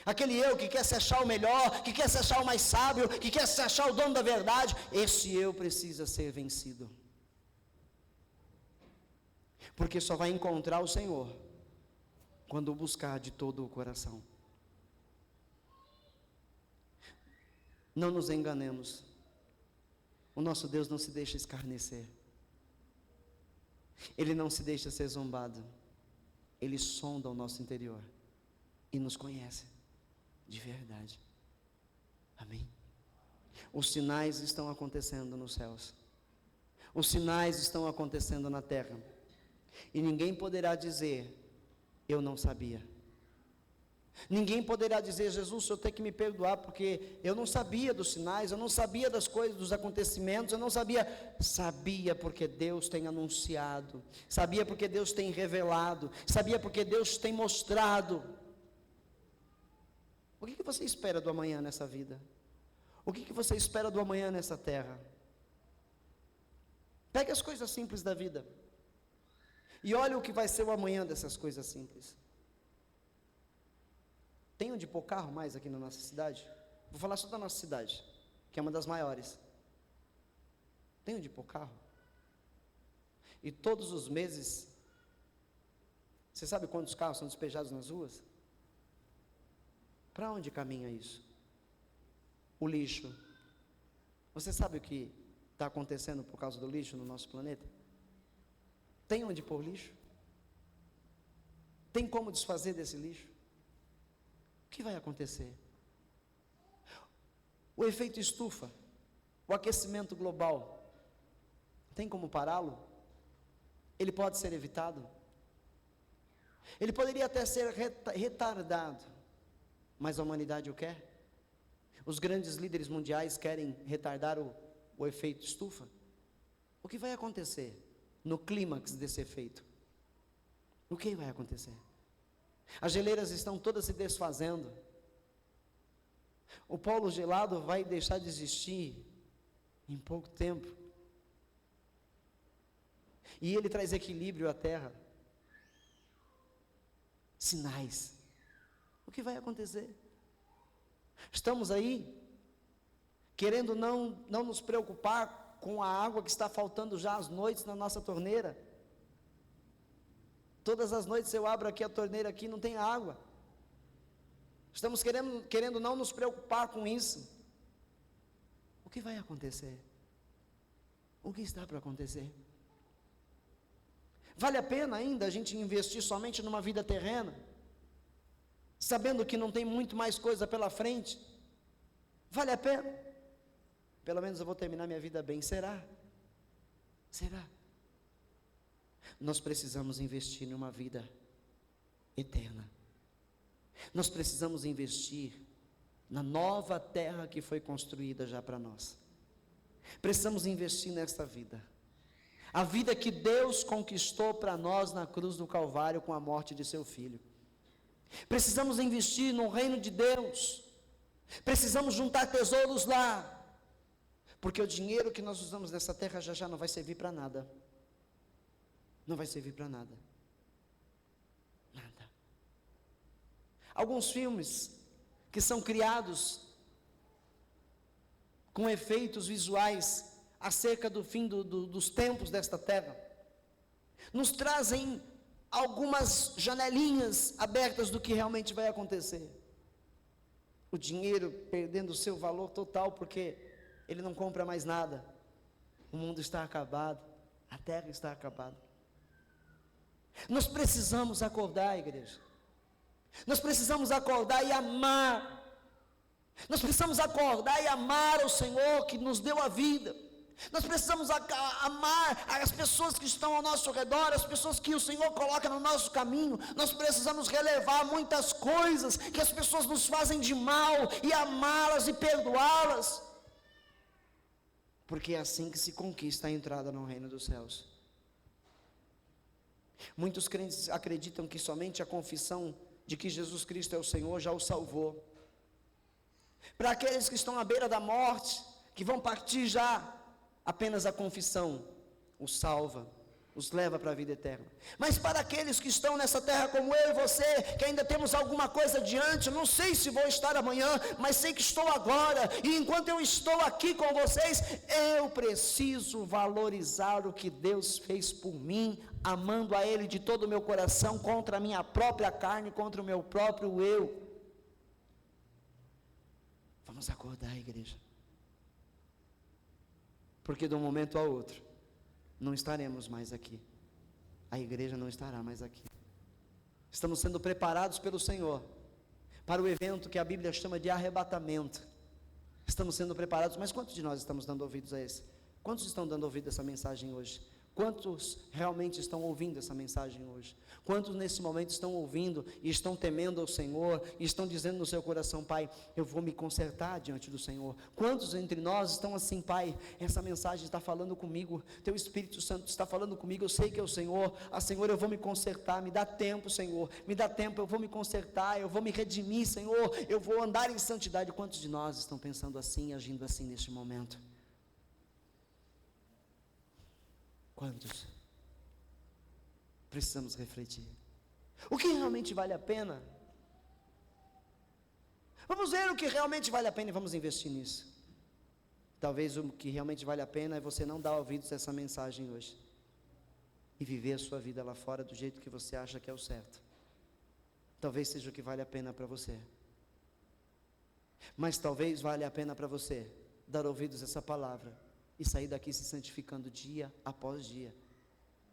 Aquele eu que quer se achar o melhor, que quer se achar o mais sábio, que quer se achar o dono da verdade, esse eu precisa ser vencido. Porque só vai encontrar o Senhor quando o buscar de todo o coração. Não nos enganemos. O nosso Deus não se deixa escarnecer. Ele não se deixa ser zombado. Ele sonda o nosso interior e nos conhece de verdade. Amém? Os sinais estão acontecendo nos céus. Os sinais estão acontecendo na terra. E ninguém poderá dizer: eu não sabia. Ninguém poderá dizer: Jesus, o Senhor tem que me perdoar, porque eu não sabia dos sinais, eu não sabia das coisas, dos acontecimentos, eu não sabia. Sabia porque Deus tem anunciado, sabia porque Deus tem revelado, sabia porque Deus tem mostrado. O que você espera do amanhã nessa vida? O que você espera do amanhã nessa terra? Pegue as coisas simples da vida e olha o que vai ser o amanhã dessas coisas simples. Tem onde pôr carro mais aqui na nossa cidade? Vou falar só da nossa cidade, que é uma das maiores. Tem onde pôr carro? E todos os meses, você sabe quantos carros são despejados nas ruas? Para onde caminha isso? O lixo. Você sabe o que está acontecendo por causa do lixo no nosso planeta? Tem onde pôr lixo? Tem como desfazer desse lixo? O que vai acontecer? O efeito estufa, o aquecimento global, tem como pará-lo? Ele pode ser evitado? Ele poderia até ser retardado, mas a humanidade o quer? Os grandes líderes mundiais querem retardar o efeito estufa? O que vai acontecer no clímax desse efeito? O que vai acontecer? As geleiras estão todas se desfazendo. O polo gelado vai deixar de existir em pouco tempo. E ele traz equilíbrio à terra. Sinais. O que vai acontecer? Estamos aí, querendo não nos preocupar com a água que está faltando já às noites na nossa torneira. Todas as noites eu abro aqui a torneira aqui, não tem água. Estamos querendo não nos preocupar com isso. O que vai acontecer? O que está para acontecer? Vale a pena ainda a gente investir somente numa vida terrena, sabendo que não tem muito mais coisa pela frente? Vale a pena? Pelo menos eu vou terminar minha vida bem, será? Será? Nós precisamos investir numa vida eterna. Nós precisamos investir na nova terra que foi construída já para nós. Precisamos investir nesta vida. A vida que Deus conquistou para nós na cruz do Calvário com a morte de seu Filho. Precisamos investir no reino de Deus. Precisamos juntar tesouros lá. Porque o dinheiro que nós usamos nessa terra já não vai servir para nada. Não vai servir para nada. Nada. Alguns filmes que são criados com efeitos visuais acerca do fim dos tempos desta terra, nos trazem algumas janelinhas abertas do que realmente vai acontecer. O dinheiro perdendo o seu valor total, porque ele não compra mais nada. O mundo está acabado, a terra está acabada. Nós precisamos acordar, igreja. Nós precisamos acordar e amar. Nós precisamos acordar e amar o Senhor que nos deu a vida. Nós precisamos amar as pessoas que estão ao nosso redor, as pessoas que o Senhor coloca no nosso caminho. Nós precisamos relevar muitas coisas que as pessoas nos fazem de mal e amá-las e perdoá-las, porque é assim que se conquista a entrada no reino dos céus. Muitos crentes acreditam que somente a confissão de que Jesus Cristo é o Senhor já o salvou. Para aqueles que estão à beira da morte, que vão partir já, apenas a confissão os salva, os leva para a vida eterna. Mas para aqueles que estão nessa terra como eu e você, que ainda temos alguma coisa adiante, não sei se vou estar amanhã, mas sei que estou agora, e enquanto eu estou aqui com vocês, eu preciso valorizar o que Deus fez por mim, amando a Ele de todo o meu coração, contra a minha própria carne, contra o meu próprio eu. Vamos acordar, igreja. Porque de um momento ao outro, não estaremos mais aqui. A igreja não estará mais aqui. Estamos sendo preparados pelo Senhor para o evento que a Bíblia chama de arrebatamento. Estamos sendo preparados, mas quantos de nós estamos dando ouvidos a esse? Quantos estão dando ouvido a essa mensagem hoje? Quantos realmente estão ouvindo essa mensagem hoje? Quantos nesse momento estão ouvindo e estão temendo ao Senhor e estão dizendo no seu coração: Pai, eu vou me consertar diante do Senhor? Quantos entre nós estão assim: Pai, essa mensagem está falando comigo, Teu Espírito Santo está falando comigo, eu sei que é o Senhor, Senhor, eu vou me consertar, me dá tempo, Senhor, me dá tempo, eu vou me consertar, eu vou me redimir, Senhor, eu vou andar em santidade. Quantos de nós estão pensando assim, agindo assim neste momento? Quantos? Precisamos refletir. O que realmente vale a pena? Vamos ver o que realmente vale a pena e vamos investir nisso. Talvez o que realmente vale a pena é você não dar ouvidos a essa mensagem hoje e viver a sua vida lá fora do jeito que você acha que é o certo. Talvez seja o que vale a pena para você. Mas talvez valha a pena para você dar ouvidos a essa palavra e sair daqui se santificando dia após dia,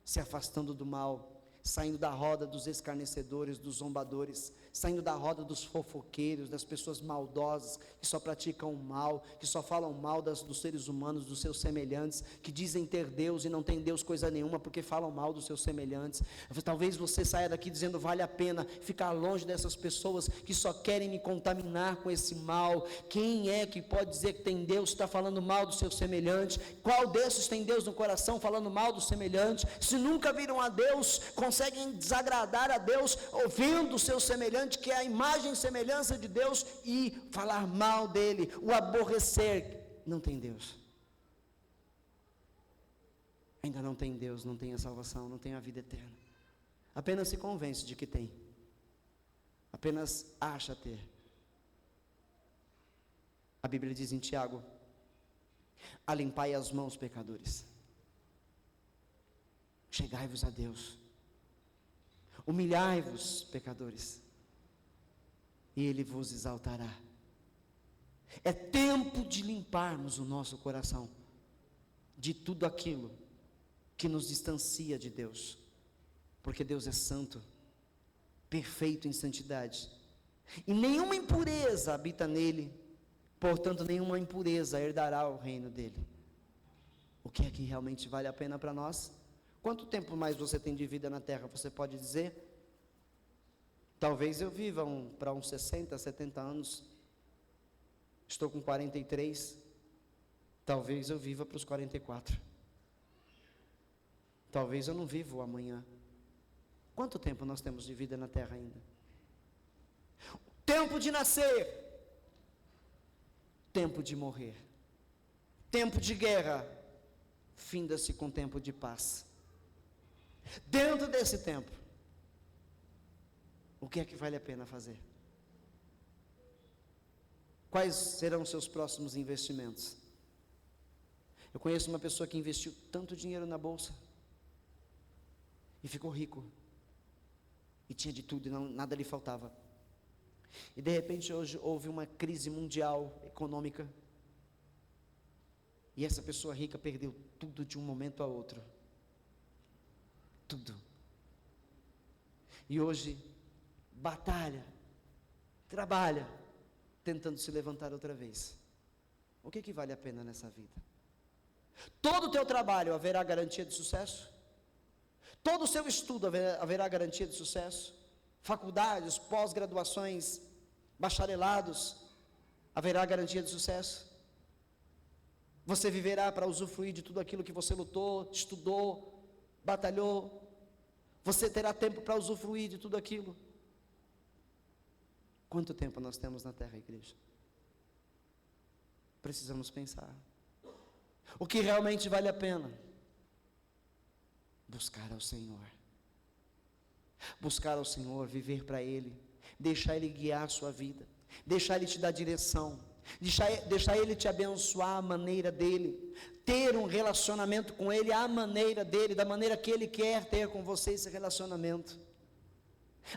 se afastando do mal, saindo da roda dos escarnecedores, dos zombadores, saindo da roda dos fofoqueiros, das pessoas maldosas, que só praticam o mal, que só falam mal dos seres humanos, dos seus semelhantes, que dizem ter Deus e não tem Deus coisa nenhuma, porque falam mal dos seus semelhantes. Talvez você saia daqui dizendo: vale a pena ficar longe dessas pessoas que só querem me contaminar com esse mal. Quem é que pode dizer que tem Deus, está falando mal do seu semelhante? Qual desses tem Deus no coração falando mal do semelhante? Se nunca viram a Deus, conseguem desagradar a Deus ouvindo o seu semelhante, que é a imagem e semelhança de Deus, e falar mal dele, o aborrecer. Não tem Deus. Ainda não tem Deus, não tem a salvação, não tem a vida eterna. Apenas se convence de que tem. Apenas acha ter. A Bíblia diz em Tiago: alimpai as mãos, pecadores. Chegai-vos a Deus. Humilhai-vos, pecadores, e Ele vos exaltará. É tempo de limparmos o nosso coração de tudo aquilo que nos distancia de Deus, porque Deus é santo, perfeito em santidade, e nenhuma impureza habita nele, portanto nenhuma impureza herdará o reino dele. O que é que realmente vale a pena para nós? Quanto tempo mais você tem de vida na terra? Você pode dizer: talvez eu viva para uns 60, 70 anos. Estou com 43. Talvez eu viva para os 44. Talvez eu não vivo o amanhã. Quanto tempo nós temos de vida na terra ainda? Tempo de nascer, tempo de morrer, tempo de guerra, finda-se com tempo de paz. Dentro desse tempo, o que é que vale a pena fazer? Quais serão os seus próximos investimentos? Eu conheço uma pessoa que investiu tanto dinheiro na bolsa e ficou rico, e tinha de tudo, e nada lhe faltava. E de repente hoje houve uma crise mundial econômica, e essa pessoa rica perdeu tudo de um momento a outro. Tudo. E hoje batalha, trabalha, tentando se levantar outra vez. O que vale a pena nessa vida? Todo o teu trabalho haverá garantia de sucesso? Todo o seu estudo haverá garantia de sucesso? Faculdades, pós-graduações, bacharelados, haverá garantia de sucesso? Você viverá para usufruir de tudo aquilo que você lutou, estudou, batalhou? Você terá tempo para usufruir de tudo aquilo? Quanto tempo nós temos na terra, igreja? Precisamos pensar. O que realmente vale a pena? Buscar ao Senhor. Buscar ao Senhor, viver para Ele, deixar Ele guiar a sua vida, deixar Ele te dar direção, deixar Ele te abençoar à maneira dEle, ter um relacionamento com Ele à maneira dEle, da maneira que Ele quer ter com você esse relacionamento.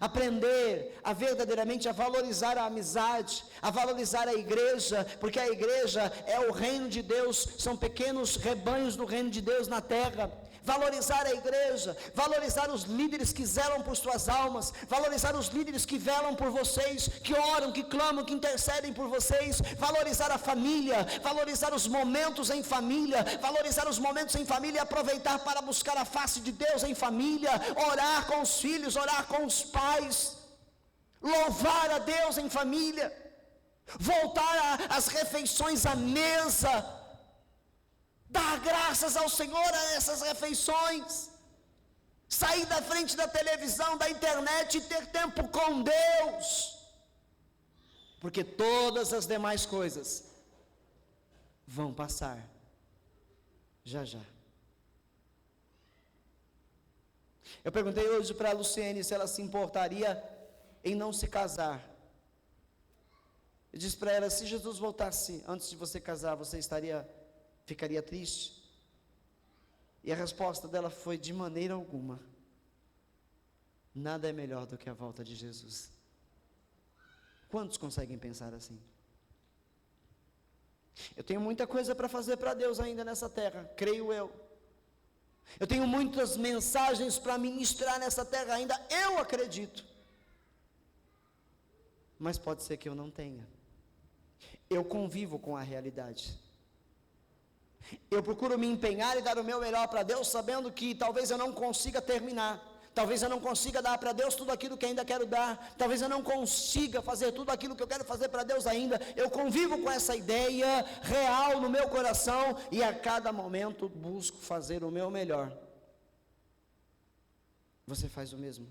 Aprender a verdadeiramente a valorizar a amizade, a valorizar a igreja, porque a igreja é o reino de Deus, são pequenos rebanhos do reino de Deus na terra. Valorizar a igreja, valorizar os líderes que zelam por suas almas, valorizar os líderes que velam por vocês, que oram, que clamam, que intercedem por vocês, valorizar a família, valorizar os momentos em família, valorizar os momentos em família e aproveitar para buscar a face de Deus em família, orar com os filhos, orar com os pais, louvar a Deus em família, voltar às refeições à mesa, dar graças ao Senhor a essas refeições, sair da frente da televisão, da internet e ter tempo com Deus, porque todas as demais coisas vão passar, já já. Eu perguntei hoje para a Luciene se ela se importaria em não se casar. Eu disse para ela, se Jesus voltasse antes de você casar, você ficaria triste? E a resposta dela foi, de maneira alguma. Nada é melhor do que a volta de Jesus. Quantos conseguem pensar assim? Eu tenho muita coisa para fazer para Deus ainda nessa terra, creio eu. Eu tenho muitas mensagens para ministrar nessa terra ainda, eu acredito. Mas pode ser que eu não tenha. Eu convivo com a realidade. Eu procuro me empenhar e dar o meu melhor para Deus, sabendo que talvez eu não consiga terminar, talvez eu não consiga dar para Deus tudo aquilo que ainda quero dar, talvez eu não consiga fazer tudo aquilo que eu quero fazer para Deus ainda. Eu convivo com essa ideia real no meu coração e a cada momento busco fazer o meu melhor. Você faz o mesmo?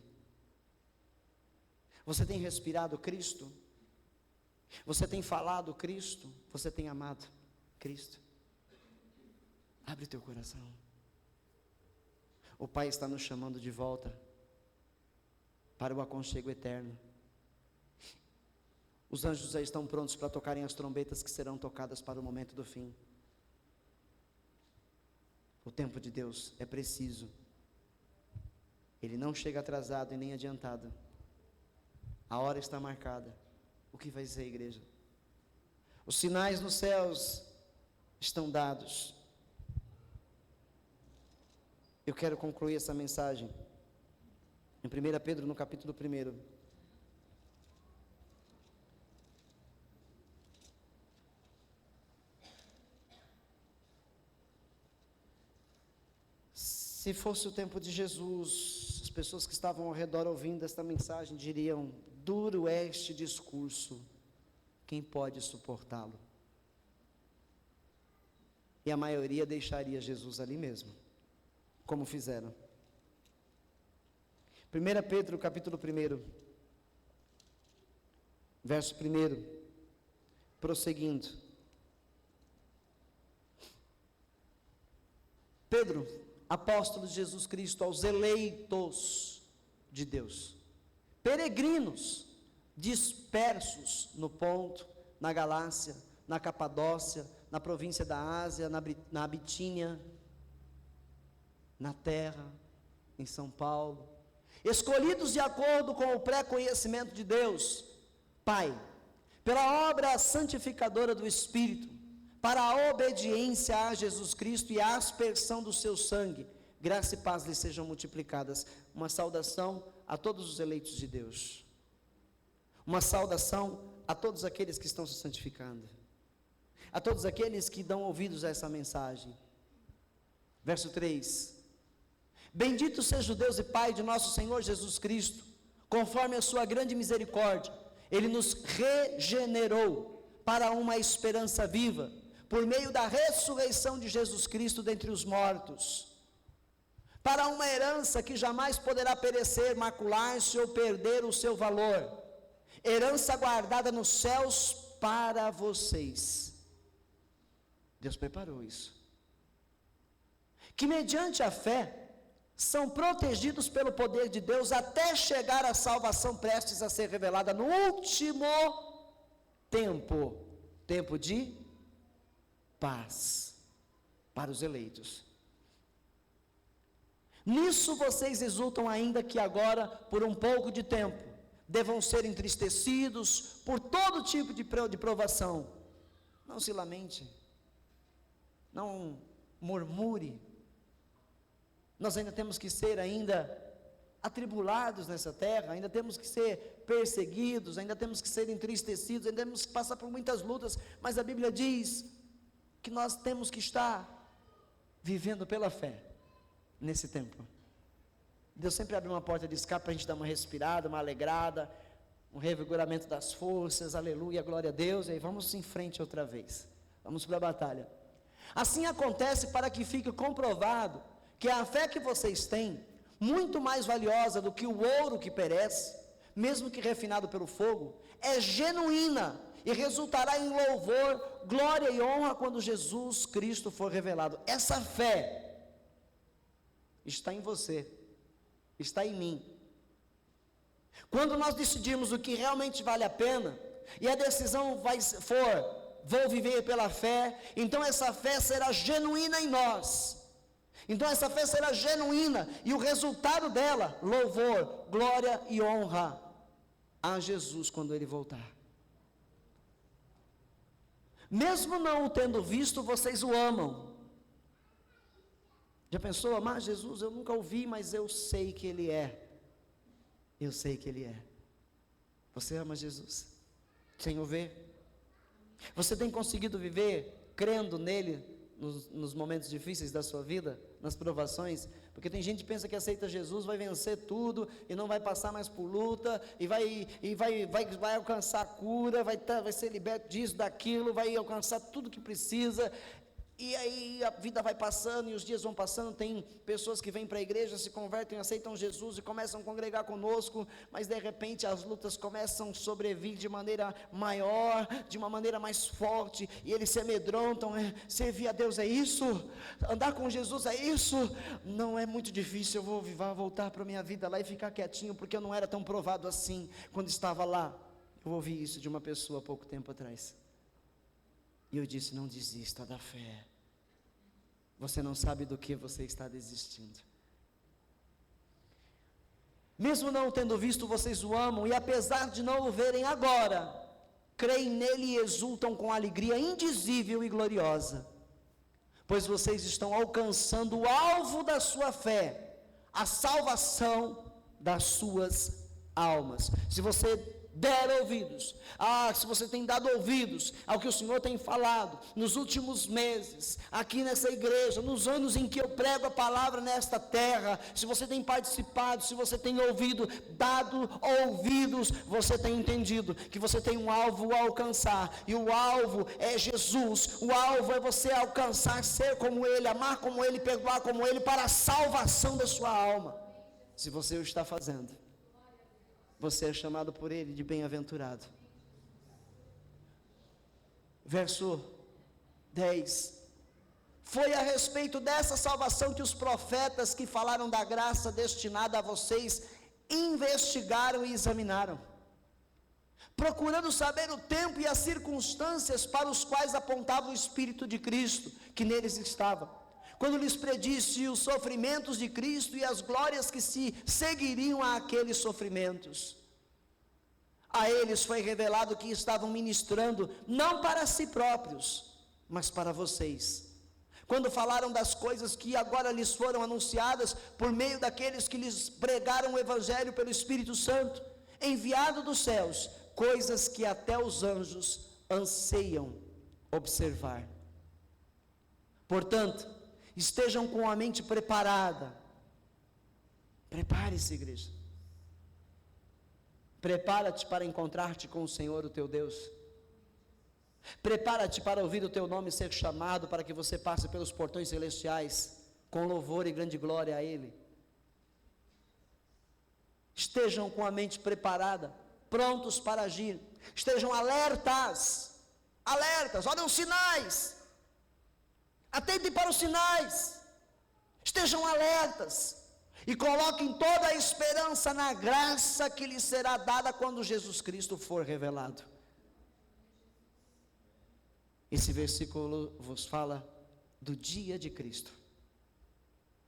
Você tem respirado Cristo? Você tem falado Cristo? Você tem amado Cristo? Abre o teu coração. O Pai está nos chamando de volta para o aconchego eterno. Os anjos já estão prontos para tocarem as trombetas que serão tocadas para o momento do fim. O tempo de Deus é preciso. Ele não chega atrasado e nem adiantado. A hora está marcada. O que vai ser, igreja? Os sinais nos céus estão dados. Eu quero concluir essa mensagem em 1 Pedro, no capítulo 1. Se fosse o tempo de Jesus, as pessoas que estavam ao redor ouvindo esta mensagem diriam: duro é este discurso, quem pode suportá-lo? E a maioria deixaria Jesus ali mesmo, como fizeram. 1 Pedro capítulo 1, verso 1, prosseguindo. Pedro, apóstolo de Jesus Cristo, aos eleitos de Deus, peregrinos, dispersos no Ponto, na Galácia, na Capadócia, na província da Ásia, na Bitínia, na terra, em São Paulo, escolhidos de acordo com o pré-conhecimento de Deus, Pai, pela obra santificadora do Espírito, para a obediência a Jesus Cristo e a aspersão do seu sangue, graça e paz lhes sejam multiplicadas. Uma saudação a todos os eleitos de Deus, uma saudação a todos aqueles que estão se santificando, a todos aqueles que dão ouvidos a essa mensagem. Verso 3: Bendito seja o Deus e Pai de nosso Senhor Jesus Cristo, conforme a sua grande misericórdia, Ele nos regenerou para uma esperança viva, por meio da ressurreição de Jesus Cristo dentre os mortos, para uma herança que jamais poderá perecer, macular-se ou perder o seu valor, herança guardada nos céus para vocês. Deus preparou isso, que mediante a fé são protegidos pelo poder de Deus até chegar à salvação prestes a ser revelada no último tempo de paz para os eleitos. Nisso vocês exultam, ainda que agora, por um pouco de tempo, devam ser entristecidos por todo tipo de provação. Não se lamente, não murmure. Nós ainda temos que ser atribulados nessa terra, ainda temos que ser perseguidos, ainda temos que ser entristecidos, ainda temos que passar por muitas lutas, mas a Bíblia diz que nós temos que estar vivendo pela fé nesse tempo. Deus sempre abre uma porta de escape para a gente dar uma respirada, uma alegrada, um revigoramento das forças, aleluia, glória a Deus, e aí vamos em frente outra vez, vamos para a batalha. Assim acontece para que fique comprovado que a fé que vocês têm, muito mais valiosa do que o ouro que perece, mesmo que refinado pelo fogo, é genuína e resultará em louvor, glória e honra quando Jesus Cristo for revelado. Essa fé está em você, está em mim. Quando nós decidirmos o que realmente vale a pena, e a decisão vou viver pela fé, então essa fé será genuína em nós. Então essa fé será genuína, e o resultado dela, louvor, glória e honra a Jesus quando Ele voltar. Mesmo não o tendo visto, vocês o amam. Já pensou, amar Jesus? Eu nunca o vi, mas eu sei que Ele é. Eu sei que Ele é. Você ama Jesus? Sem o ver? Você tem conseguido viver crendo nele nos momentos difíceis da sua vida, nas provações? Porque tem gente que pensa que aceita Jesus, vai vencer tudo e não vai passar mais por luta, e vai alcançar a cura, vai ser liberto disso, daquilo, vai alcançar tudo que precisa. E aí a vida vai passando e os dias vão passando. Tem pessoas que vêm para a igreja, se convertem, aceitam Jesus e começam a congregar conosco, mas de repente as lutas começam a sobrevir de maneira maior, de uma maneira mais forte, e eles se amedrontam. Servir a Deus é isso? Andar com Jesus é isso? Não é muito difícil, eu vou voltar para a minha vida lá e ficar quietinho, porque eu não era tão provado assim quando estava lá. Eu ouvi isso de uma pessoa há pouco tempo atrás, e eu disse: não desista da fé. Você não sabe do que você está desistindo. Mesmo não o tendo visto, vocês o amam, e apesar de não o verem agora, creem nele e exultam com alegria indizível e gloriosa, pois vocês estão alcançando o alvo da sua fé, a salvação das suas almas. Se você der ouvidos, se você tem dado ouvidos ao que o Senhor tem falado nos últimos meses, aqui nessa igreja, nos anos em que eu prego a palavra nesta terra, se você tem participado, se você tem ouvido, dado ouvidos, você tem entendido que você tem um alvo a alcançar, e o alvo é Jesus, o alvo é você alcançar, ser como Ele, amar como Ele, perdoar como Ele, para a salvação da sua alma. Se você o está fazendo, você é chamado por Ele de bem-aventurado. Verso 10. Foi a respeito dessa salvação que os profetas que falaram da graça destinada a vocês investigaram e examinaram, procurando saber o tempo e as circunstâncias para os quais apontava o Espírito de Cristo, que neles estava, quando lhes predisse os sofrimentos de Cristo e as glórias que se seguiriam a aqueles sofrimentos. A eles foi revelado que estavam ministrando, não para si próprios, mas para vocês, quando falaram das coisas que agora lhes foram anunciadas, por meio daqueles que lhes pregaram o Evangelho pelo Espírito Santo, enviado dos céus, coisas que até os anjos anseiam observar. Portanto, estejam com a mente preparada. Prepare-se, igreja. Prepara-te para encontrar-te com o Senhor, o teu Deus. Prepara-te para ouvir o teu nome ser chamado, para que você passe pelos portões celestiais, com louvor e grande glória a Ele. Estejam com a mente preparada, prontos para agir. Estejam alertas, olhem os sinais. Atentem para os sinais. Estejam alertas. E coloquem toda a esperança na graça que lhes será dada quando Jesus Cristo for revelado. Esse versículo vos fala do dia de Cristo,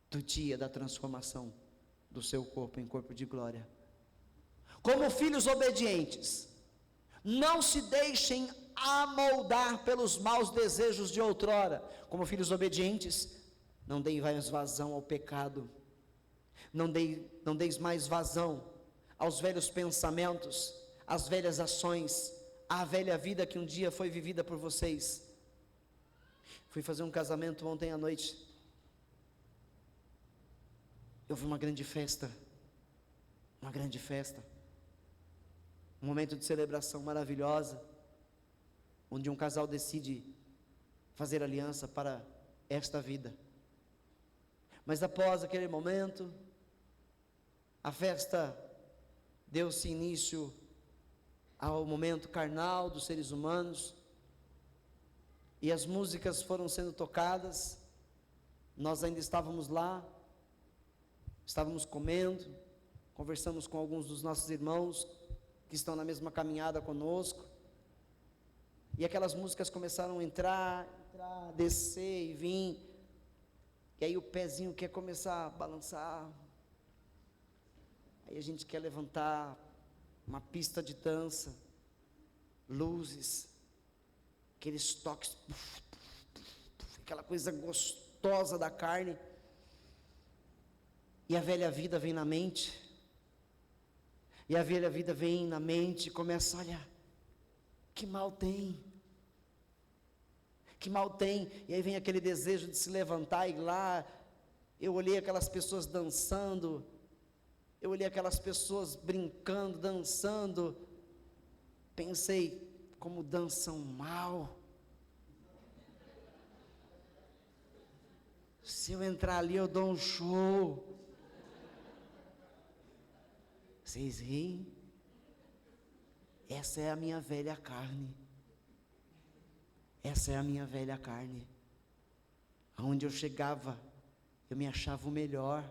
do dia da transformação do seu corpo em corpo de glória. Como filhos obedientes, não se deixem amoldar pelos maus desejos de outrora. Como filhos obedientes, não deem mais vazão ao pecado. Não deis mais vazão aos velhos pensamentos, às velhas ações, à velha vida que um dia foi vivida por vocês. Fui fazer um casamento ontem à noite. Houve uma grande festa. Um momento de celebração maravilhosa, onde um casal decide fazer aliança para esta vida. Mas após aquele momento, a festa deu-se início ao momento carnal dos seres humanos, e as músicas foram sendo tocadas. Nós ainda estávamos lá, estávamos comendo, conversamos com alguns dos nossos irmãos que estão na mesma caminhada conosco, e aquelas músicas começaram a entrar, descer e vir, e aí o pezinho quer começar a balançar, aí a gente quer levantar uma pista de dança, luzes, aqueles toques, aquela coisa gostosa da carne, e a velha vida vem na mente, e começa, olha, que mal tem, e aí vem aquele desejo de se levantar e ir lá. Eu olhei aquelas pessoas dançando, eu olhei aquelas pessoas brincando, dançando, pensei, como dançam mal. Se eu entrar ali, eu dou um show. Vocês riem? Essa é a minha velha carne. Aonde eu chegava, eu me achava o melhor.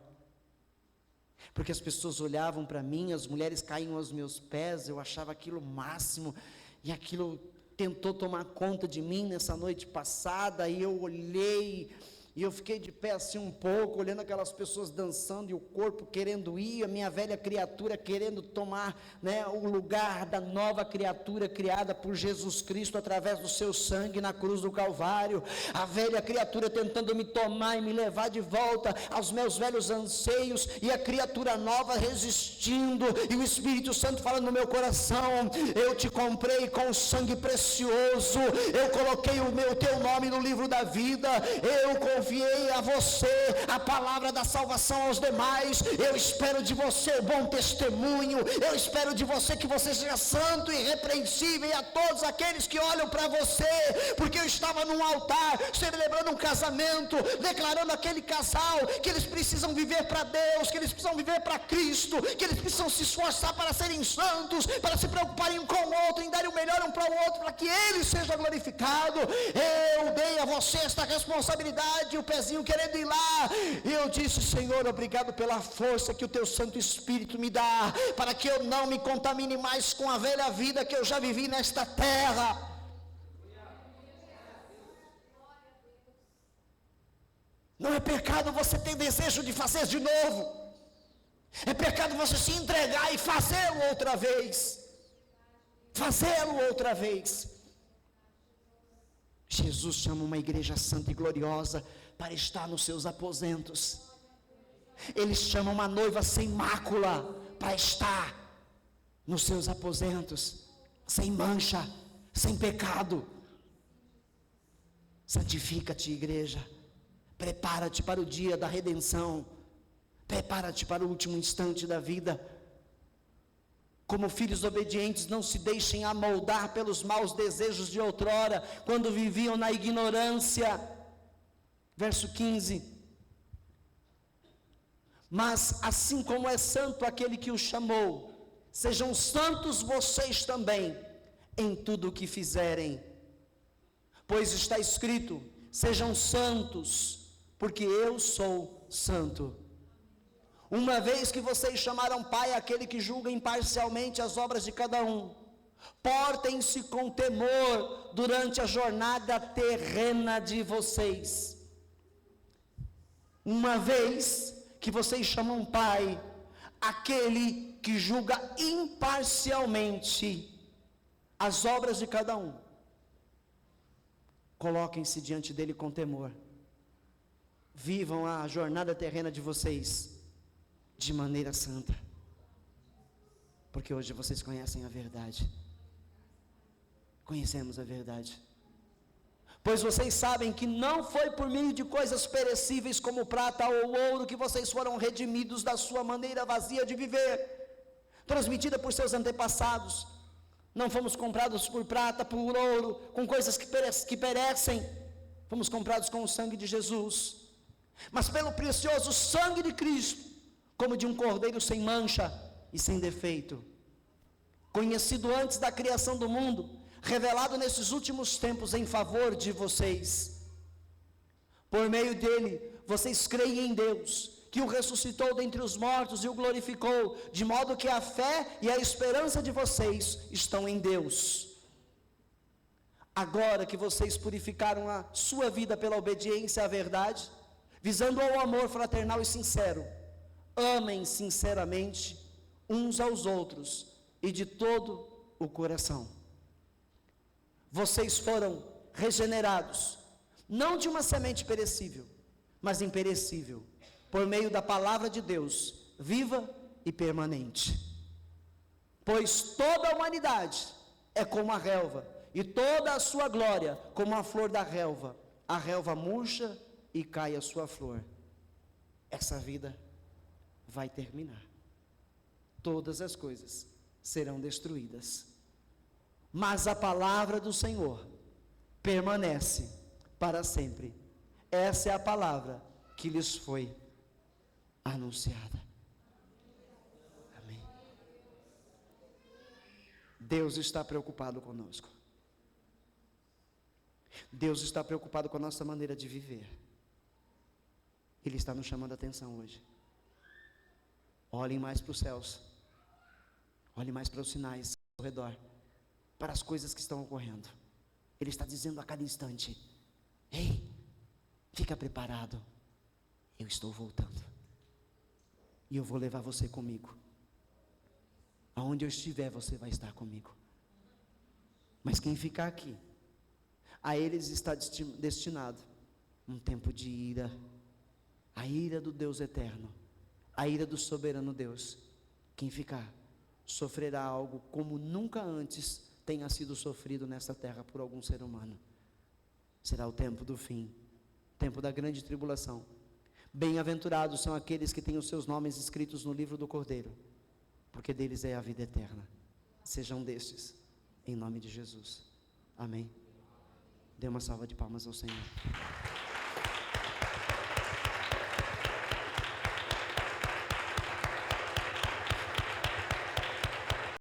Porque as pessoas olhavam para mim, as mulheres caíam aos meus pés, eu achava aquilo o máximo, e aquilo tentou tomar conta de mim nessa noite passada, e eu olhei, E eu fiquei de pé assim um pouco, olhando aquelas pessoas dançando e o corpo querendo ir, a minha velha criatura querendo tomar, né, o lugar da nova criatura criada por Jesus Cristo através do seu sangue na cruz do Calvário. A velha criatura tentando me tomar e me levar de volta aos meus velhos anseios, e a criatura nova resistindo, e o Espírito Santo falando no meu coração: eu te comprei com sangue precioso, eu coloquei o teu nome no livro da vida, eu confiei a você a palavra da salvação aos demais, eu espero de você bom testemunho, eu espero de você que você seja santo e irrepreensível a todos aqueles que olham para você, porque eu estava num altar, celebrando um casamento, declarando aquele casal que eles precisam viver para Deus, que eles precisam viver para Cristo, que eles precisam se esforçar para serem santos, para se preocuparem um com o outro, em darem o melhor um para o outro, para que Ele seja glorificado. Eu dei a você esta responsabilidade, o pezinho querendo ir lá, e eu disse: Senhor, obrigado pela força que o teu Santo Espírito me dá, para que eu não me contamine mais com a velha vida que eu já vivi nesta terra. Não é pecado você ter desejo de fazer de novo, é pecado você se entregar e fazê-lo outra vez. Jesus chama uma igreja santa e gloriosa para estar nos seus aposentos. Ele chama uma noiva sem mácula para estar nos seus aposentos, sem mancha, sem pecado. Santifica-te, igreja. Prepara-te para o dia da redenção. Prepara-te para o último instante da vida. Como filhos obedientes, não se deixem amoldar pelos maus desejos de outrora, quando viviam na ignorância. Verso 15. Mas assim como é santo aquele que o chamou, sejam santos vocês também, em tudo o que fizerem. Pois está escrito: sejam santos, porque eu sou santo. Uma vez que vocês chamaram Pai aquele que julga imparcialmente as obras de cada um, portem-se com temor durante a jornada terrena de vocês. Uma vez que vocês chamam Pai aquele que julga imparcialmente as obras de cada um, coloquem-se diante dele com temor. Vivam a jornada terrena de vocês de maneira santa, porque hoje vocês conhecem a verdade. Conhecemos a verdade. Pois vocês sabem que não foi por meio de coisas perecíveis como prata ou ouro que vocês foram redimidos da sua maneira vazia de viver, transmitida por seus antepassados. Não fomos comprados por prata, por ouro, com coisas que perecem. Fomos comprados com o sangue de Jesus, mas pelo precioso sangue de Cristo, como de um cordeiro sem mancha e sem defeito, conhecido antes da criação do mundo, revelado nesses últimos tempos em favor de vocês. Por meio dele, vocês creem em Deus, que o ressuscitou dentre os mortos e o glorificou, de modo que a fé e a esperança de vocês estão em Deus. Agora que vocês purificaram a sua vida pela obediência à verdade, visando ao amor fraternal e sincero, amem sinceramente uns aos outros e de todo o coração. Vocês foram regenerados, não de uma semente perecível, mas imperecível, por meio da palavra de Deus, viva e permanente. Pois toda a humanidade é como a relva, e toda a sua glória como a flor da relva. A relva murcha e cai a sua flor. Essa vida vai terminar. Todas as coisas serão destruídas, mas a palavra do Senhor permanece para sempre. Essa é a palavra que lhes foi anunciada. Amém. Deus está preocupado conosco. Deus está preocupado com a nossa maneira de viver. Ele está nos chamando a atenção hoje. Olhem mais para os céus. Olhem mais para os sinais ao redor, para as coisas que estão ocorrendo. Ele está dizendo a cada instante: ei, Fica preparado, eu estou voltando, e eu vou levar você comigo, aonde eu estiver você vai estar comigo. Mas quem ficar aqui, a eles está destinado um tempo de ira, a ira do Deus eterno, a ira do soberano Deus. Quem ficar, sofrerá algo como nunca antes tenha sido sofrido nesta terra por algum ser humano. Será o tempo do fim, tempo da grande tribulação. Bem-aventurados são aqueles que têm os seus nomes escritos no livro do Cordeiro, porque deles é a vida eterna. Sejam destes, em nome de Jesus. Amém. Dê uma salva de palmas ao Senhor.